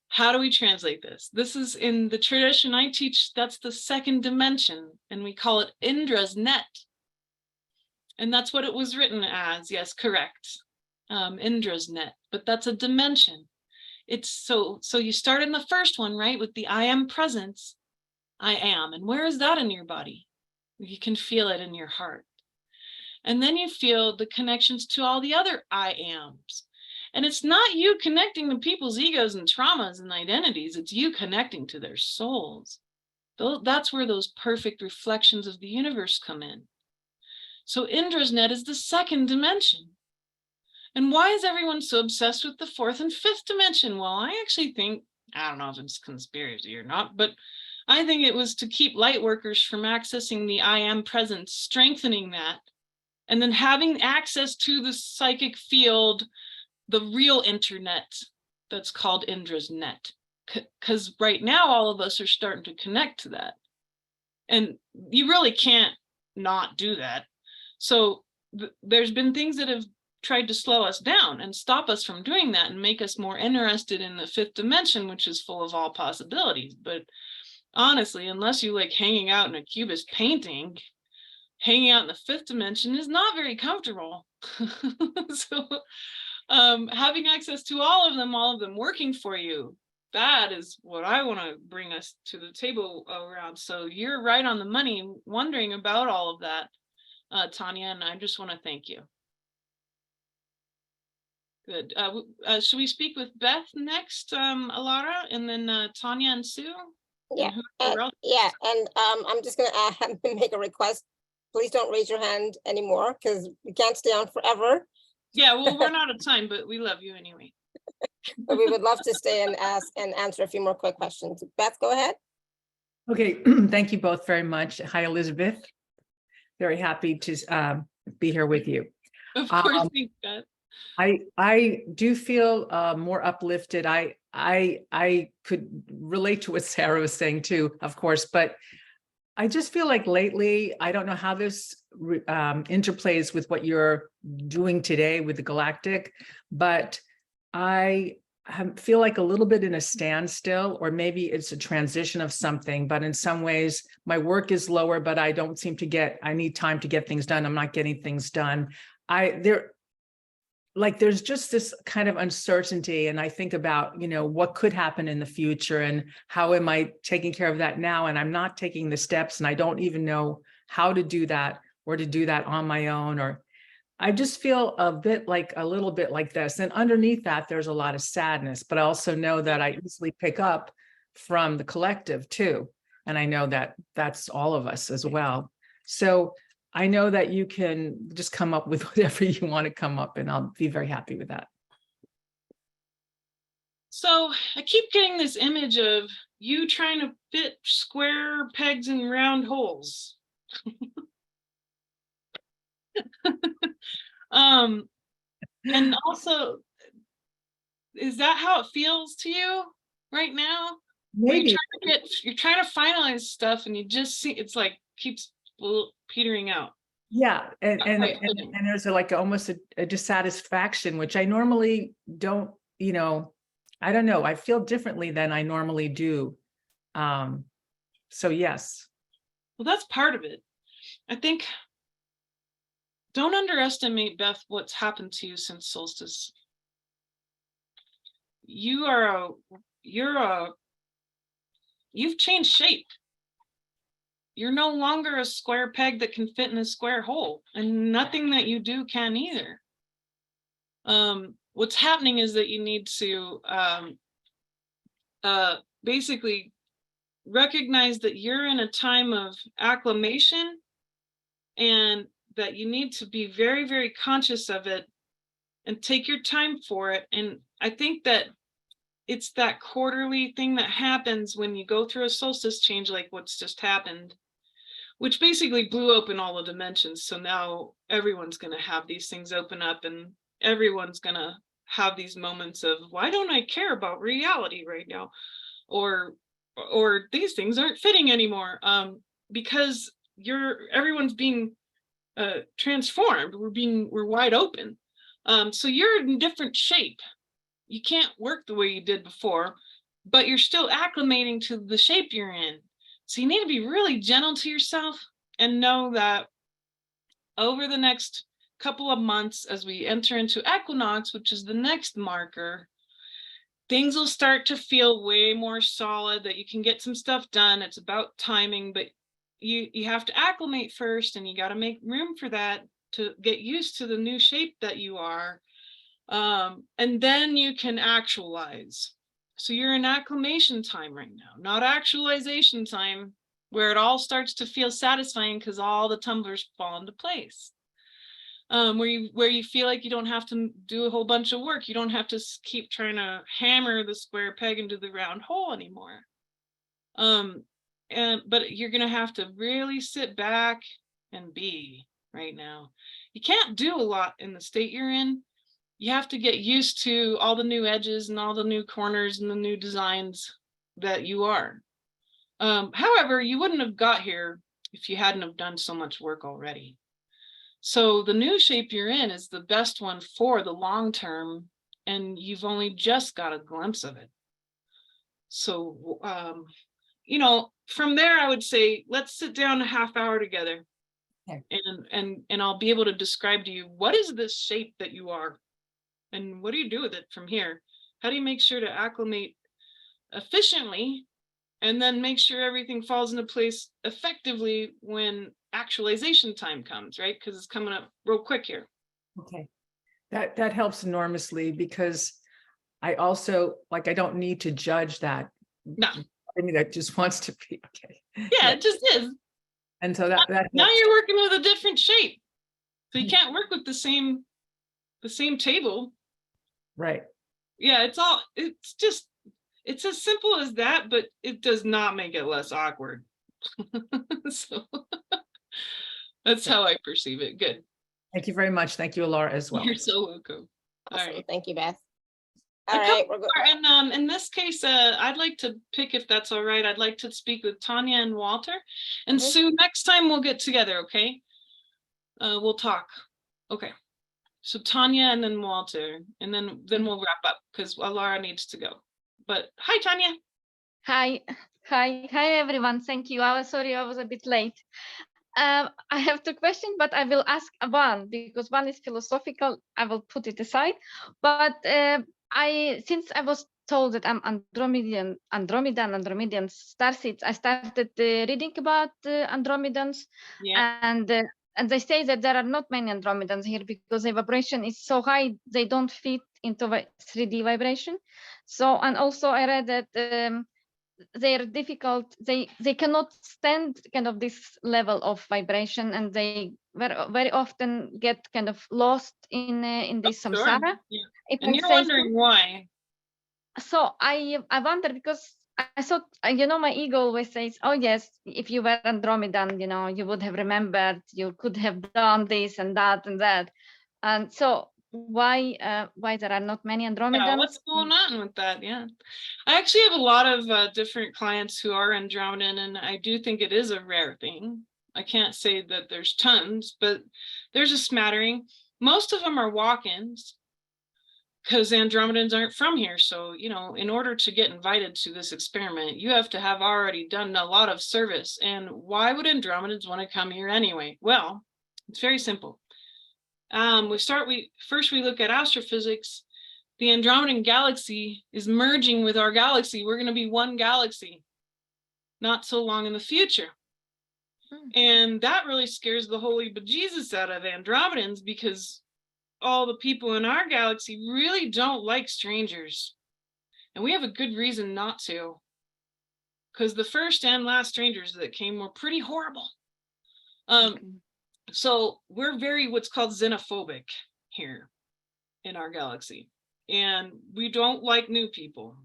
[SPEAKER 2] How do we translate this? This is in the tradition I teach, that's the second dimension, and we call it Indra's net. And that's what it was written as. Yes, correct. Indra's net, but that's a dimension. It's so you start in the first one, right? With the I am presence, I am. And where is that in your body? You can feel it in your heart. And then you feel the connections to all the other I ams. And it's not you connecting to people's egos and traumas and identities. It's you connecting to their souls. That's where those perfect reflections of the universe come in. So Indra's net is the second dimension. And why is everyone so obsessed with the fourth and fifth dimension? Well, I actually think, I don't know if it's conspiracy or not, but I think it was to keep light workers from accessing the I am presence, strengthening that, and then having access to the psychic field, the real internet that's called Indra's net. Because right now, all of us are starting to connect to that. And you really can't not do that. So there's been things that have tried to slow us down and stop us from doing that and make us more interested in the fifth dimension, which is full of all possibilities. But honestly, unless you like hanging out in a cubist painting, hanging out in the fifth dimension is not very comfortable. So having access to all of them working for you, that is what I want to bring us to the table around. So you're right on the money wondering about all of that, Tanya, and I just want to thank you. Good. Should we speak with Beth next, Alara, and then Tanya and Sue?
[SPEAKER 1] Yeah,
[SPEAKER 2] And
[SPEAKER 1] yeah, and I'm just gonna make a request. Please don't raise your hand anymore because we can't stay on forever.
[SPEAKER 2] Yeah, we'll run out of time, but we love you anyway.
[SPEAKER 1] But we would love to stay and ask and answer a few more quick questions. Beth, go ahead.
[SPEAKER 6] Okay, thank you both very much. Hi, Elizabeth. Very happy to be here with you.
[SPEAKER 2] Of course, thanks, Beth.
[SPEAKER 6] I do feel more uplifted. I could relate to what Sarah was saying too, of course, but I just feel like lately, I don't know how this interplays with what you're doing today with the Galactic, but I feel like a little bit in a standstill, or maybe it's a transition of something, but in some ways my work is lower, but I don't seem to I need time to get things done. I'm not getting things done. There's just this kind of uncertainty. And I think about, what could happen in the future and how am I taking care of that now? And I'm not taking the steps, and I don't even know how to do that or to do that on my own, or I just feel a little bit like this. And underneath that, there's a lot of sadness, but I also know that I easily pick up from the collective too. And I know that that's all of us as well. So I know that you can just come up with whatever you want to come up, and I'll be very happy with that.
[SPEAKER 2] So I keep getting this image of you trying to fit square pegs in round holes. And also, is that how it feels to you right now?
[SPEAKER 6] Maybe.
[SPEAKER 2] You're trying to finalize stuff, and you just see it's like keeps petering out.
[SPEAKER 6] Yeah, and there's almost a dissatisfaction, which I normally don't. I don't know. I feel differently than I normally do. So yes.
[SPEAKER 2] Well, that's part of it. I think. Don't underestimate, Beth, what's happened to you since solstice. You've changed shape. You're no longer a square peg that can fit in a square hole, and nothing that you do can either. What's happening is that you need to basically recognize that you're in a time of acclimation, and that you need to be very, very conscious of it and take your time for it. And I think that it's that quarterly thing that happens when you go through a solstice change, like what's just happened, which basically blew open all the dimensions. So now everyone's going to have these things open up, and everyone's going to have these moments of, why don't I care about reality right now? Or these things aren't fitting anymore, because everyone's being transformed. We're wide open. So you're in different shape. You can't work the way you did before, but you're still acclimating to the shape you're in. So you need to be really gentle to yourself and know that over the next couple of months, as we enter into equinox, which is the next marker, things will start to feel way more solid, that you can get some stuff done. It's about timing, but you have to acclimate first, and you got to make room for that to get used to the new shape that you are. And then you can actualize. So you're in acclimation time right now, not actualization time, where it all starts to feel satisfying because all the tumblers fall into place. Where you feel like you don't have to do a whole bunch of work. You don't have to keep trying to hammer the square peg into the round hole anymore. But you're going to have to really sit back and be right now. You can't do a lot in the state you're in. You have to get used to all the new edges and all the new corners and the new designs that you are. However, you wouldn't have got here if you hadn't have done so much work already. So the new shape you're in is the best one for the long term, and you've only just got a glimpse of it. So, from there, I would say, let's sit down a half hour together. Okay. And I'll be able to describe to you, what is this shape that you are? And what do you do with it from here? How do you make sure to acclimate efficiently, and then make sure everything falls into place effectively when actualization time comes, right? Because it's coming up real quick here.
[SPEAKER 6] Okay. That helps enormously, because I also, I don't need to judge that.
[SPEAKER 2] No.
[SPEAKER 6] I mean, that just wants to be okay.
[SPEAKER 2] Yeah, it just is.
[SPEAKER 6] And so that
[SPEAKER 2] now you're working with a different shape. So you can't work with the same the same table.
[SPEAKER 6] Right.
[SPEAKER 2] Yeah, it's as simple as that, but it does not make it less awkward. So that's how I perceive it. Good.
[SPEAKER 6] Thank you very much. Thank you, Alara, as well.
[SPEAKER 2] You're so welcome. All
[SPEAKER 1] Awesome.
[SPEAKER 2] right.
[SPEAKER 1] Thank you, Beth.
[SPEAKER 2] A
[SPEAKER 1] All right,
[SPEAKER 2] couple
[SPEAKER 1] we're good.
[SPEAKER 2] more, and in this case, I'd like to pick, if that's all right, I'd like to speak with Tanya and Walter. And
[SPEAKER 1] Mhm.
[SPEAKER 2] Sue, next time we'll get together, okay? We'll talk. Okay. So Tanya and then Walter, and then we'll wrap up because Alara needs to go. But hi, Tanya.
[SPEAKER 7] Hi everyone. Thank you. I was sorry I was a bit late. I have two questions, but I will ask one because one is philosophical. I will put it aside. But since I was told that I'm Andromedan starseeds, I started reading about Andromedans,
[SPEAKER 2] Yeah.
[SPEAKER 7] and they say that there are not many Andromedans here because the vibration is so high they don't fit into 3D vibration. So, and also I read that they're difficult, they cannot stand kind of this level of vibration, and they very often get kind of lost in this
[SPEAKER 2] Sure.
[SPEAKER 7] samsara,
[SPEAKER 2] Yeah.
[SPEAKER 7] if
[SPEAKER 2] And
[SPEAKER 7] I
[SPEAKER 2] you're
[SPEAKER 7] say
[SPEAKER 2] wondering why.
[SPEAKER 7] so. I wonder because I thought, my ego always says, oh yes, if you were Andromedan, you would have remembered, you could have done this and that and that. And so why there are not many
[SPEAKER 2] Yeah,
[SPEAKER 7] Andromedans?
[SPEAKER 2] what's going on with that? Yeah, I actually have a lot of different clients who are Andromedan, and I do think it is a rare thing. I can't say that there's tons, but there's a smattering. Most of them are walk-ins because Andromedans aren't from here. So, in order to get invited to this experiment, you have to have already done a lot of service. And why would Andromedans want to come here anyway? Well, it's very simple. First we look at astrophysics. The Andromedan galaxy is merging with our galaxy. We're going to be one galaxy not so long in the future. And that really scares the holy bejesus out of Andromedans because all the people in our galaxy really don't like strangers. And we have a good reason not to, because the first and last strangers that came were pretty horrible. So we're very what's called xenophobic here in our galaxy, and we don't like new people.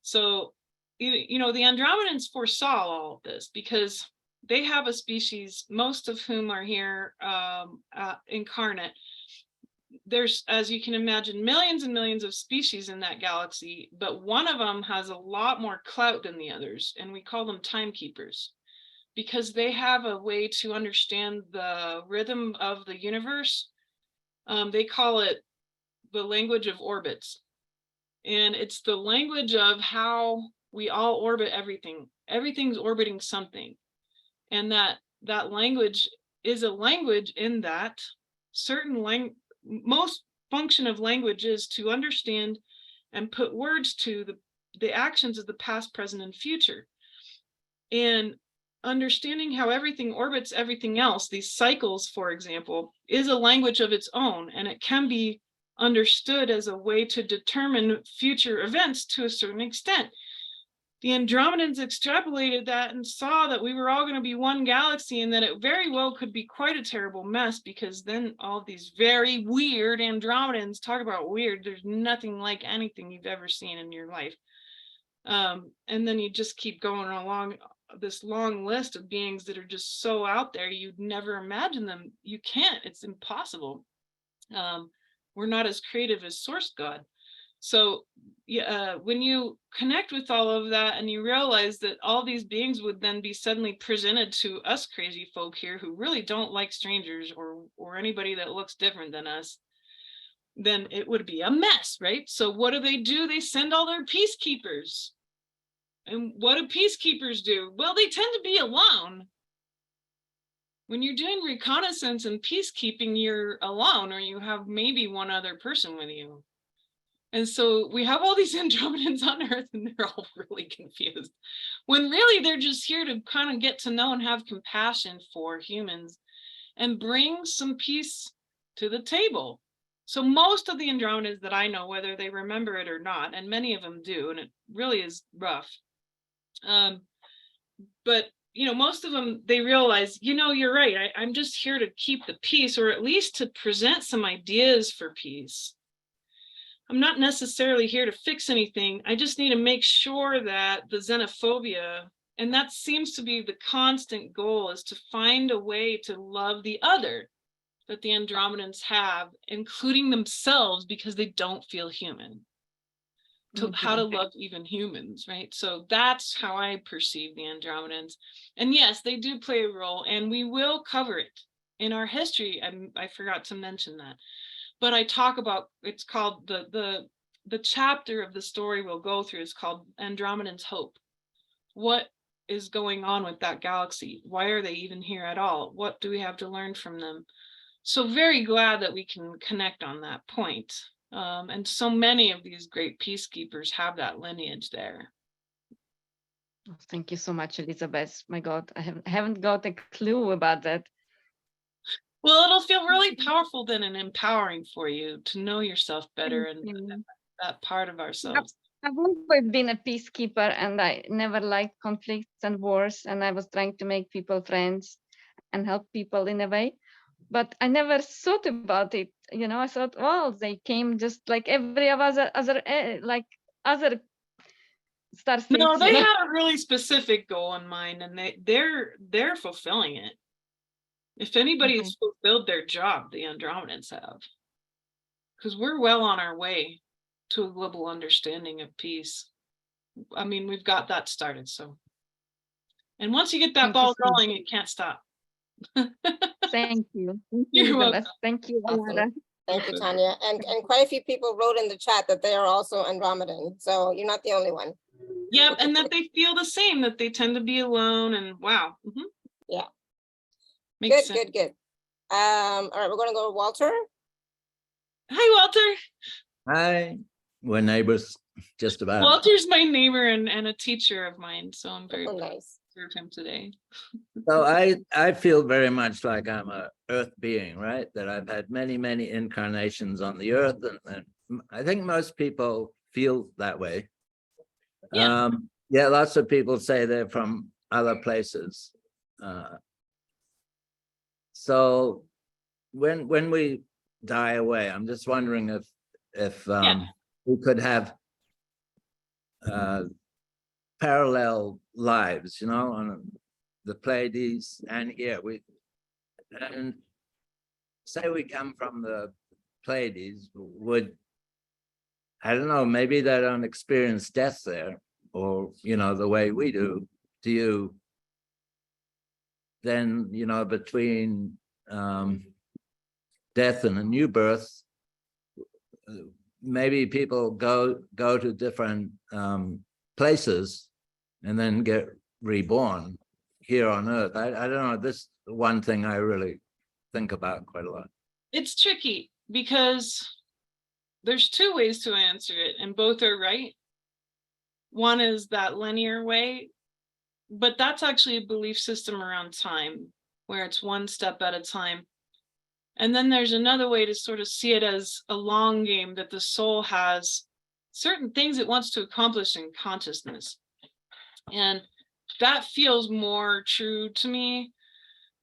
[SPEAKER 2] So, the Andromedans foresaw all of this because they have a species, most of whom are here incarnate. There's, as you can imagine, millions and millions of species in that galaxy, but one of them has a lot more clout than the others, and we call them timekeepers because they have a way to understand the rhythm of the universe. They call it the language of orbits, and it's the language of how we all orbit everything. Everything's orbiting something, and that language is a language in that certain most function of language is to understand and put words to the actions of the past, present, and future. And understanding how everything orbits everything else, these cycles, for example, is a language of its own, and it can be understood as a way to determine future events to a certain extent. The Andromedans extrapolated that and saw that we were all going to be one galaxy, and that it very well could be quite a terrible mess, because then all these very weird Andromedans, talk about weird, there's nothing like anything you've ever seen in your life. And then you just keep going along this long list of beings that are just so out there, you'd never imagine them. You can't, it's impossible. We're not as creative as Source God. So when you connect with all of that and you realize that all these beings would then be suddenly presented to us crazy folk here who really don't like strangers or anybody that looks different than us, then it would be a mess, right? So what do? They send all their peacekeepers. And what do peacekeepers do? Well, they tend to be alone. When you're doing reconnaissance and peacekeeping, you're alone, or you have maybe one other person with you. And so we have all these Andromedans on Earth, and they're all really confused, when really they're just here to kind of get to know and have compassion for humans and bring some peace to the table. So most of the Andromedans that I know, whether they remember it or not, and many of them do, and it really is rough. But you know, most of them, they realize, you know, you're right. I'm just here to keep the peace, or at least to present some ideas for peace. I'm not necessarily here to fix anything. I just need to make sure that the xenophobia, and that seems to be the constant goal, is to find a way to love the other that the Andromedans have, including themselves, because they don't feel human. To how to love even humans, right? So that's how I perceive the Andromedans. And yes, they do play a role, and we will cover it in our history. I forgot to mention that, but I talk about, it's called the chapter of the story we'll go through is called Andromedan's Hope. What is going on with that galaxy? Why are they even here at all? What do we have to learn from them? So very glad that we can connect on that point. And so many of these great peacekeepers have that lineage there.
[SPEAKER 7] Thank you so much, Elizabeth. My God, I haven't got a clue about that.
[SPEAKER 2] Well, it'll feel really powerful then and empowering for you to know yourself better
[SPEAKER 7] Thank
[SPEAKER 2] and
[SPEAKER 7] you.
[SPEAKER 2] that part of ourselves.
[SPEAKER 7] I've always been a peacekeeper, and I never liked conflicts and wars, and I was trying to make people friends and help people in a way. But I never thought about it. You know, I thought, well, they came just like every other star states.
[SPEAKER 2] No, they
[SPEAKER 7] you know?
[SPEAKER 2] had a really specific goal in mind, and they're fulfilling it. If anybody's fulfilled their job, the Andromedans have, because we're well on our way to a global understanding of peace. I mean, we've got that started. So, and once you get that ball rolling, it can't stop.
[SPEAKER 7] Thank you.
[SPEAKER 2] You're welcome.
[SPEAKER 7] Thank you,
[SPEAKER 1] Awesome.
[SPEAKER 7] Alara.
[SPEAKER 1] Thank you, Tanya. And quite a few people wrote in the chat that they are also Andromedan. So you're not the only one.
[SPEAKER 2] Yep, and that they feel the same, that they tend to be alone, and wow.
[SPEAKER 1] Yeah.
[SPEAKER 2] Makes
[SPEAKER 1] Good,
[SPEAKER 2] sense.
[SPEAKER 1] good. All right, we're going to go to Walter.
[SPEAKER 2] Hi, Walter.
[SPEAKER 8] Hi, we're neighbors, just about.
[SPEAKER 2] Walter's my neighbor and a teacher of mine, so I'm very proud
[SPEAKER 1] Nice.
[SPEAKER 2] to serve him today.
[SPEAKER 8] So I feel very much like I'm a earth being, right? That I've had many, many incarnations on the earth, and I think most people feel that way.
[SPEAKER 2] Yeah.
[SPEAKER 8] Yeah, lots of people say they're from other places. So when we die away, I'm just wondering if we could have parallel lives, you know, on the Pleiades and here. And say we come from the Pleiades, I don't know, maybe they don't experience death there, or, you know, the way we do. Do you then, you know, between death and a new birth, maybe people go to different places and then get reborn here on Earth? I don't know. This is one thing I really think about quite a lot.
[SPEAKER 2] It's tricky because there's two ways to answer it, and both are right. One is that linear way, but that's actually a belief system around time, where it's one step at a time. And then there's another way to sort of see it as a long game, that the soul has certain things it wants to accomplish in consciousness. And that feels more true to me.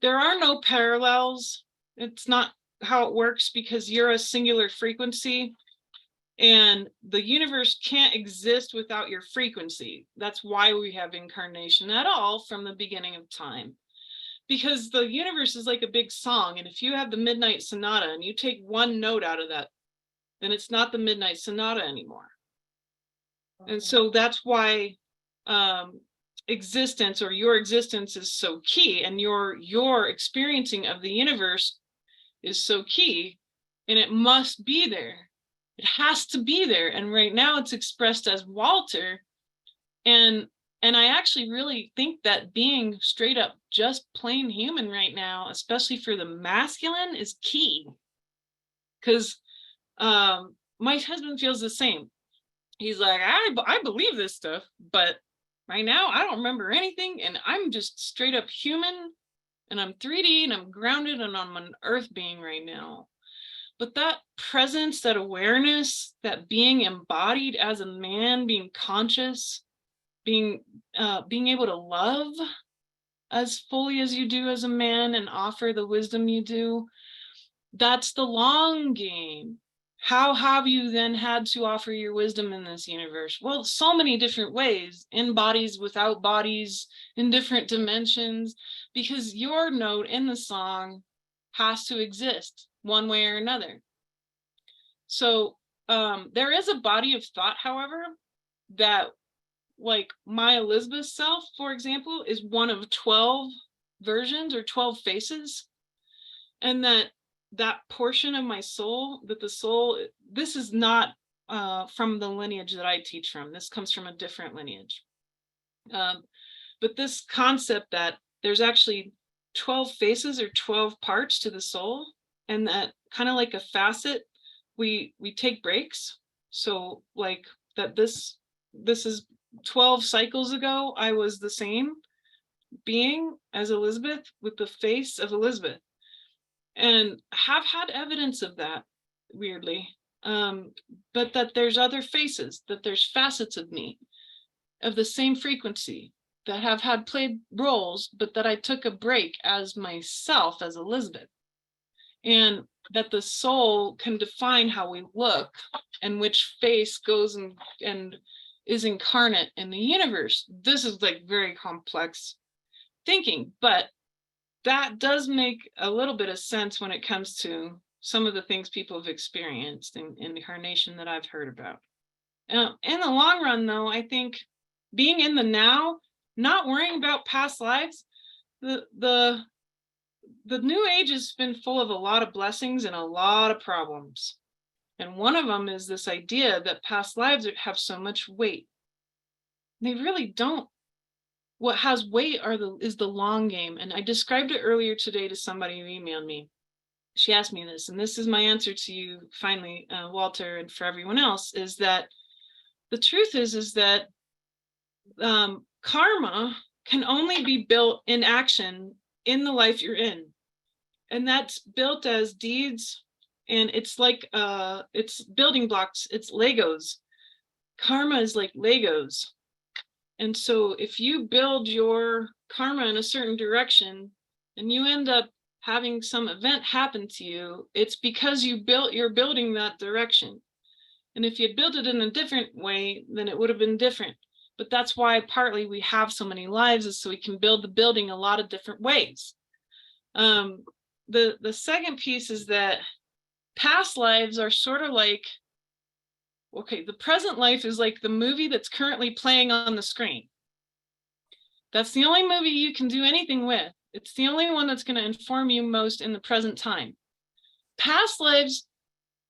[SPEAKER 2] There are no parallels. It's not how it works, because you're a singular frequency, and the universe can't exist without your frequency. That's why we have incarnation at all from the beginning of time. Because the universe is like a big song, and if you have the Midnight Sonata and you take one note out of that, then it's not the Midnight Sonata anymore. And so that's why existence, or your existence, is so key, and your experiencing of the universe is so key, and it must be there. It has to be there. And right now it's expressed as Walter. And I actually really think that being straight up just plain human right now, especially for the masculine, is key. Because my husband feels the same. He's like, I believe this stuff, but right now I don't remember anything, and I'm just straight up human, and I'm 3D, and I'm grounded, and I'm an earth being right now. But that presence, that awareness, that being embodied as a man, being conscious, being able to love, as fully as you do as a man and offer the wisdom you do, that's the long game. How have you then had to offer your wisdom in this universe? Well, so many different ways, in bodies, without bodies, in different dimensions, because your note in the song has to exist one way or another. So there is a body of thought, however, that, like, my Elizabeth self, for example, is one of 12 versions or 12 faces. And that portion of my soul, that the soul, this is not from the lineage that I teach from. This comes from a different lineage. But this concept that there's actually 12 faces or 12 parts to the soul, and that kind of like a facet, we take breaks. So like that this is 12 cycles ago, I was the same being as Elizabeth with the face of Elizabeth, and have had evidence of that, weirdly, but that there's other faces, that there's facets of me of the same frequency that have had played roles, but that I took a break as myself, as Elizabeth, and that the soul can define how we look and which face goes and is incarnate in the universe. This is like very complex thinking, but that does make a little bit of sense when it comes to some of the things people have experienced in incarnation that I've heard about. In the long run, though, I think being in the now, not worrying about past lives, the new age has been full of a lot of blessings and a lot of problems. And one of them is this idea that past lives have so much weight. They really don't. What has weight is the long game. And I described it earlier today to somebody who emailed me. She asked me this, and this is my answer to you finally, Walter, and for everyone else, is that the truth is that karma can only be built in action in the life you're in. And that's built as deeds, and it's like it's building blocks, it's Legos. Karma is like Legos. And so if you build your karma in a certain direction and you end up having some event happen to you, it's because you're building that direction. And if you'd built it in a different way, then it would have been different. But that's why partly we have so many lives, is so we can build the building a lot of different ways. The second piece is that past lives are sort of like, okay, the present life is like the movie that's currently playing on the screen. That's the only movie you can do anything with. It's the only one that's going to inform you most in the present time. Past lives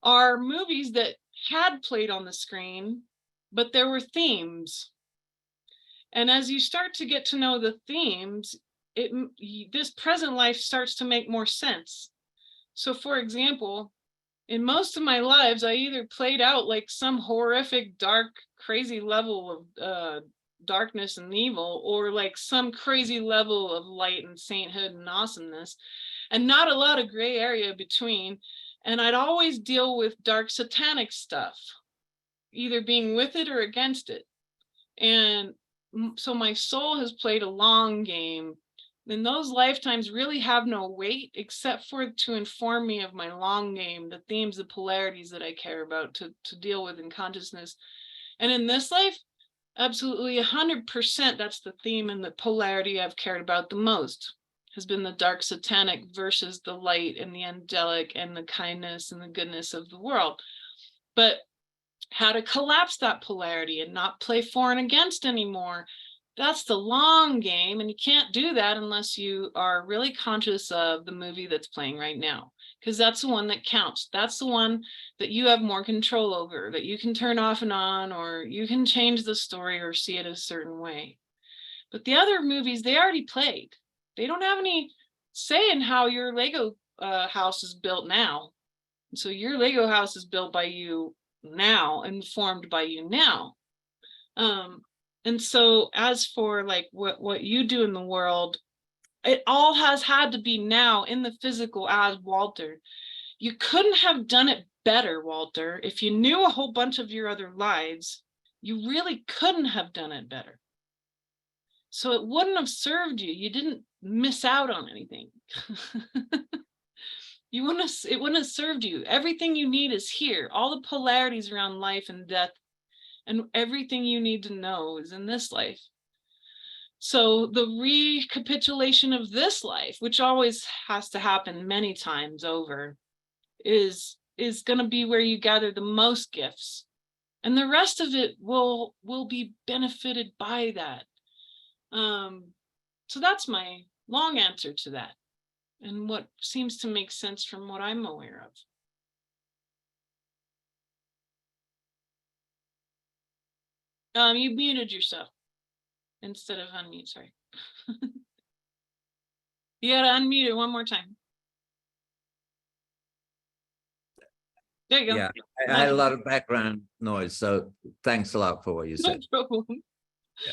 [SPEAKER 2] are movies that had played on the screen, but there were themes. And as you start to get to know the themes, this present life starts to make more sense. So for example, in most of my lives, I either played out like some horrific, dark, crazy level of darkness and evil, or like some crazy level of light and sainthood and awesomeness, and not a lot of gray area between. And I'd always deal with dark satanic stuff, either being with it or against it. And so my soul has played a long game. And those lifetimes really have no weight except for to inform me of my long game, the themes, the polarities that I care about to deal with in consciousness. And in this life, absolutely 100%, that's the theme and the polarity I've cared about the most, has been the dark satanic versus the light and the angelic and the kindness and the goodness of the world. But how to collapse that polarity and not play for and against anymore, that's the long game. And you can't do that unless you are really conscious of the movie that's playing right now, because that's the one that counts. That's the one that you have more control over, that you can turn off and on, or you can change the story or see it a certain way. But the other movies, they already played. They don't have any say in how your Lego house is built now. So your Lego house is built by you now and formed by you now. And so as for like what you do in the world, it all has had to be now in the physical as Walter. You couldn't have done it better, Walter. If you knew a whole bunch of your other lives, you really couldn't have done it better. So it wouldn't have served you. You didn't miss out on anything. It wouldn't have served you. Everything you need is here. All the polarities around life and death and everything you need to know is in this life. So the recapitulation of this life, which always has to happen many times over, is going to be where you gather the most gifts. And the rest of it will be benefited by that. So that's my long answer to that, and what seems to make sense from what I'm aware of. You muted yourself instead of unmute, sorry. You gotta unmute it one more time. There you go.
[SPEAKER 8] Yeah, I had a lot of background noise, so thanks a lot for what you
[SPEAKER 2] No
[SPEAKER 8] said.
[SPEAKER 2] problem.
[SPEAKER 8] Yeah.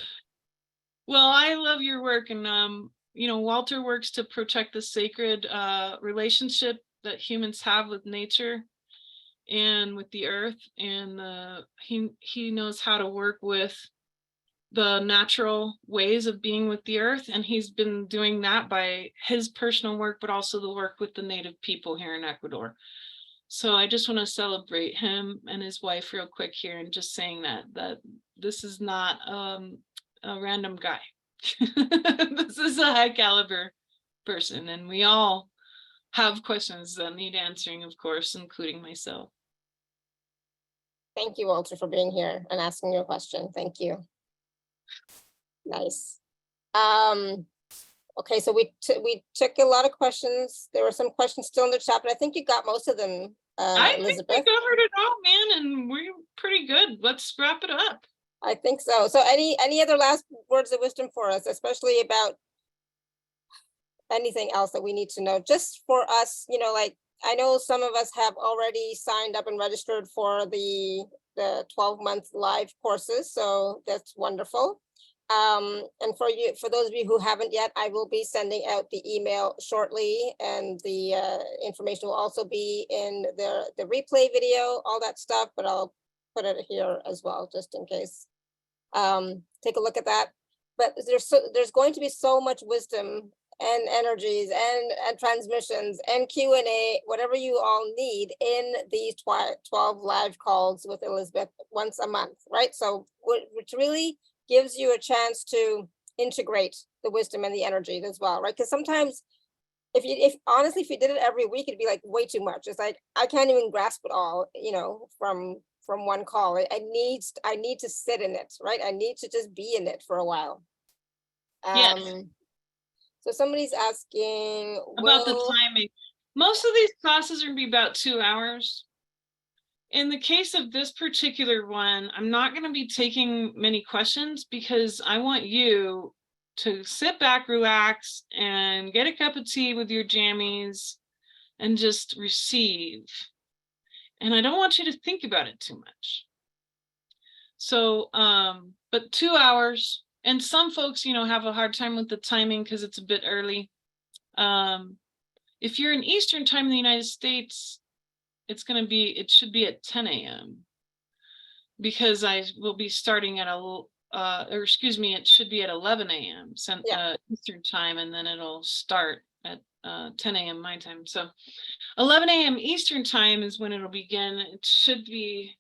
[SPEAKER 2] Well, I love your work, and Walter works to protect the sacred relationship that humans have with nature and with the earth, and he knows how to work with the natural ways of being with the earth, and he's been doing that by his personal work, but also the work with the native people here in Ecuador. So I just want to celebrate him and his wife real quick here, and just saying that this is not a random guy. This is a high caliber person, and we all have questions that need answering, of course, including myself.
[SPEAKER 1] Thank you, Walter, for being here and asking your question. Thank you. Nice. Okay, so we took a lot of questions. There were some questions still in the chat, but I think you got most of them,
[SPEAKER 2] I
[SPEAKER 1] Elizabeth.
[SPEAKER 2] think we covered it all, man, and we're pretty good. Let's wrap it up.
[SPEAKER 1] I think so. So any other last words of wisdom for us, especially about anything else that we need to know, just for us, like, I know some of us have already signed up and registered for the 12-month live courses, so that's wonderful. And for those of you who haven't yet, I will be sending out the email shortly, and the information will also be in the replay video, all that stuff, but I'll put it here as well, just in case. Take a look at that. But there's going to be so much wisdom and energies and transmissions and Q&A, whatever you all need in these 12 live calls with Elizabeth once a month, right? So which really gives you a chance to integrate the wisdom and the energy as well, right? Because sometimes if honestly, if you did it every week, it'd be like way too much. It's like, I can't even grasp it all, from one call. I need to sit in it, right? I need to just be in it for a while.
[SPEAKER 2] Yes.
[SPEAKER 1] So somebody's asking
[SPEAKER 2] about the timing. Most of these classes are going to be about 2 hours. In the case of this particular one, I'm not going to be taking many questions, because I want you to sit back, relax, and get a cup of tea with your jammies and just receive. And I don't want you to think about it too much. So, but 2 hours, and some folks, have a hard time with the timing because it's a bit early. If you're in Eastern time in the United States, it should be at 10 a.m. because I will be starting at it should be at 11 a.m. Eastern time, and then it'll start at 10 a.m. my time. So 11 a.m. Eastern time is when it'll begin. It should be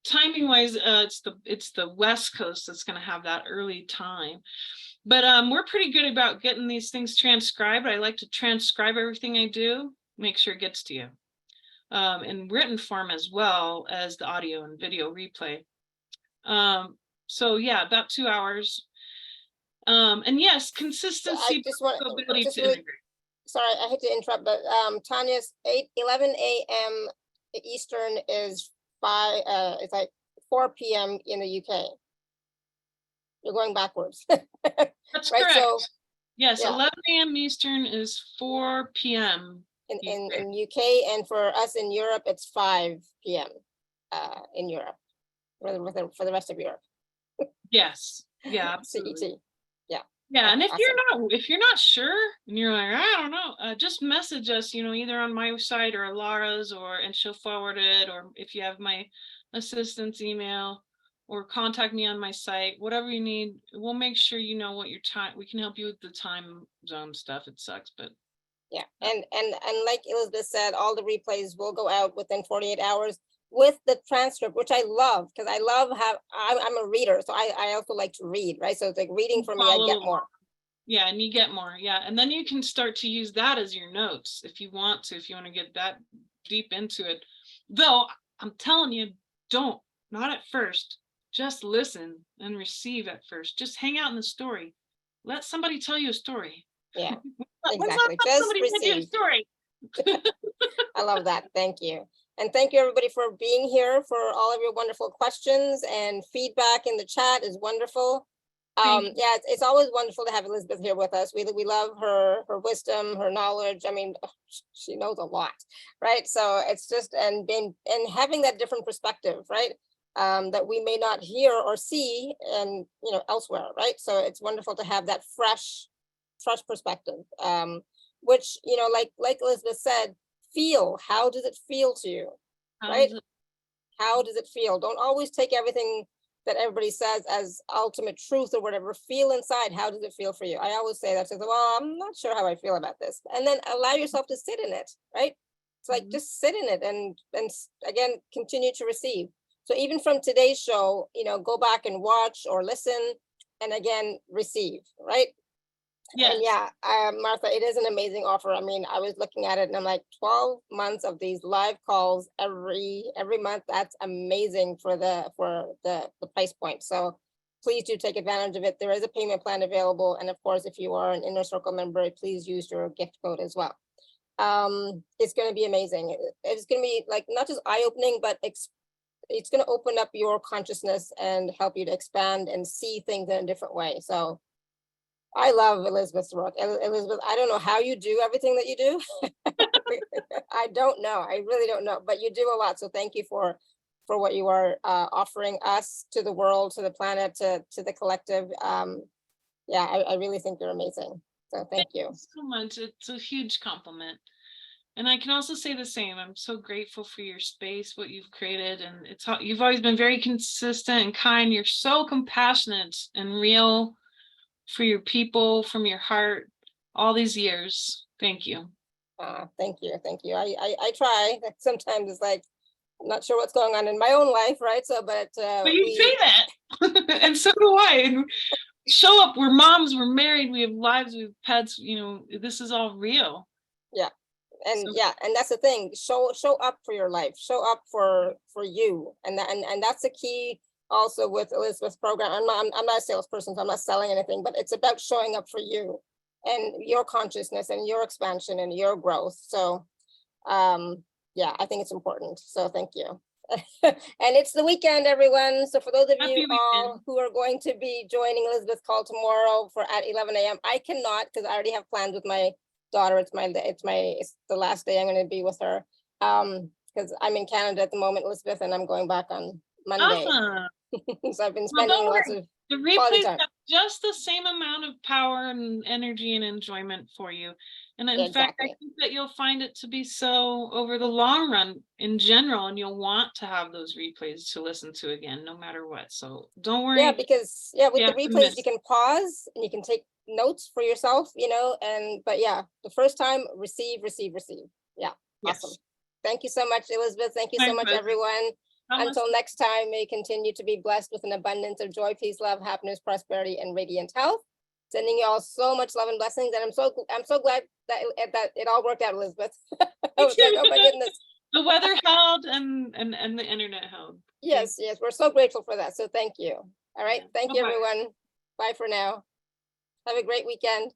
[SPEAKER 2] timing wise, it's the West Coast that's going to have that early time. But we're pretty good about getting these things transcribed. I like to transcribe everything I do, make sure it gets to you. In written form as well as the audio and video replay. So yeah, about 2 hours. And yes, consistency, ability to integrate.
[SPEAKER 1] Sorry, I hate to interrupt, but Tanya's 11 a.m. Eastern is it's like 4 p.m. in the UK. You're going backwards.
[SPEAKER 2] That's right, correct. So, yes,
[SPEAKER 1] yeah.
[SPEAKER 2] 11 a.m. Eastern is 4 p.m.
[SPEAKER 1] In UK, and for us in Europe, it's 5 p.m. In Europe, for the rest of Europe.
[SPEAKER 2] Yes, yeah, absolutely.
[SPEAKER 1] CET. Yeah.
[SPEAKER 2] Yeah, and
[SPEAKER 1] awesome.
[SPEAKER 2] if you're not sure and you're like, I don't know, just message us, either on my site or Lara's, and she'll forward it, or if you have my assistant's email, or contact me on my site, whatever you need. We'll make sure you know what your time, we can help you with the time zone stuff. It sucks, but
[SPEAKER 1] Yeah, and like Elizabeth said, all the replays will go out within 48 hours with the transcript, which I love, because I love how I'm a reader, so I also like to read, right? So it's like reading for me, I get
[SPEAKER 2] follow
[SPEAKER 1] more.
[SPEAKER 2] Yeah, and you get more. Yeah, and then you can start to use that as your notes if you want to, if you want to get that deep into it. Though I'm telling you, not at first. Just listen and receive at first. Just hang out in the story. Let somebody tell you a story.
[SPEAKER 1] Yeah,
[SPEAKER 2] When's the last
[SPEAKER 1] exactly.
[SPEAKER 2] time
[SPEAKER 1] Just
[SPEAKER 2] somebody told you a
[SPEAKER 1] receive.
[SPEAKER 2] story?
[SPEAKER 1] I love that. Thank you. And thank you everybody for being here, for all of your wonderful questions, and feedback in the chat is wonderful.
[SPEAKER 2] Thank you.
[SPEAKER 1] Yeah, it's always wonderful to have Elizabeth here with us. We love her wisdom, her knowledge. I mean, she knows a lot, right? So it's just, and having that different perspective, right? That we may not hear or see and, you know, elsewhere, right? So it's wonderful to have that fresh perspective, which, you know, like Elizabeth said, feel. How does it feel to you, right? How does it feel? Don't always take everything that everybody says as ultimate truth or whatever. Feel inside. How does it feel for you? I always say that. So, well, I'm not sure how I feel about this, and then allow yourself to sit in it, right? It's like just sit in it, and again, continue to receive. So even from today's show, you know, go back and watch or listen, and again, receive, right?
[SPEAKER 2] Yes.
[SPEAKER 1] And yeah, Martha, it is an amazing offer. I mean, I was looking at it and I'm like, 12 months of these live calls every month. That's amazing for the price point. So please do take advantage of it. There is a payment plan available. And of course, if you are an Inner Circle member, please use your gift code as well. It's going to be amazing. It's going to be like not just eye-opening, but it's going to open up your consciousness and help you to expand and see things in a different way. So I love Elizabeth's work. Elizabeth, I don't know how you do everything that you do. I don't know. I really don't know, but you do a lot. So thank you for what you are offering us, to the world, to the planet, to the collective. Yeah, I really think you're amazing. So thank you.
[SPEAKER 2] So much. It's a huge compliment. And I can also say the same. I'm so grateful for your space, what you've created. And you've always been very consistent and kind. You're so compassionate and real for your people, from your heart, all these years. Thank you.
[SPEAKER 1] Thank you. Thank you. I try. Sometimes it's like, I'm not sure what's going on in my own life, right? So, but
[SPEAKER 2] you say that. And so do I. And show up. We're moms, we're married, we have lives, we have pets, you know, this is all real.
[SPEAKER 1] Yeah. And
[SPEAKER 2] So,
[SPEAKER 1] yeah, and that's the thing. Show up for your life. Show up for you, and that's the key. Also with Elizabeth's program, I'm not a salesperson, so I'm not selling anything, but it's about showing up for you and your consciousness and your expansion and your growth. So yeah, I think it's important. So thank you. And it's the weekend, everyone. So for those of
[SPEAKER 2] Happy
[SPEAKER 1] you all who are going to be joining Elizabeth's call tomorrow at 11 a.m., I cannot, because I already have plans with my daughter. It's the last day I'm going to be with her, because I'm in Canada at the moment, Elizabeth, and I'm going back on Monday.
[SPEAKER 2] Awesome.
[SPEAKER 1] So I've been spending lots of
[SPEAKER 2] the
[SPEAKER 1] quality
[SPEAKER 2] replays
[SPEAKER 1] time.
[SPEAKER 2] have just the same amount of power and energy and enjoyment for you. And in fact, I think that you'll find it to be so over the long run in general, and you'll want to have those replays to listen to again, no matter what. So don't worry.
[SPEAKER 1] Yeah, because with the replays, you can pause and you can take notes for yourself, you know, but yeah, the first time, receive. Yeah,
[SPEAKER 2] yes.
[SPEAKER 1] Awesome. Thank you so much, Elizabeth. Thank you so much, everyone. Until next time, may you continue to be blessed with an abundance of joy, peace, love, happiness, prosperity, and radiant health. Sending you all so much love and blessings, and I'm so glad that it all worked out, Elizabeth. I was like, oh my goodness.
[SPEAKER 2] The weather held and the internet held.
[SPEAKER 1] Yes, we're so grateful for that. So thank you. All right, thank you,
[SPEAKER 2] Bye-bye.
[SPEAKER 1] everyone. Bye for now. Have a great weekend.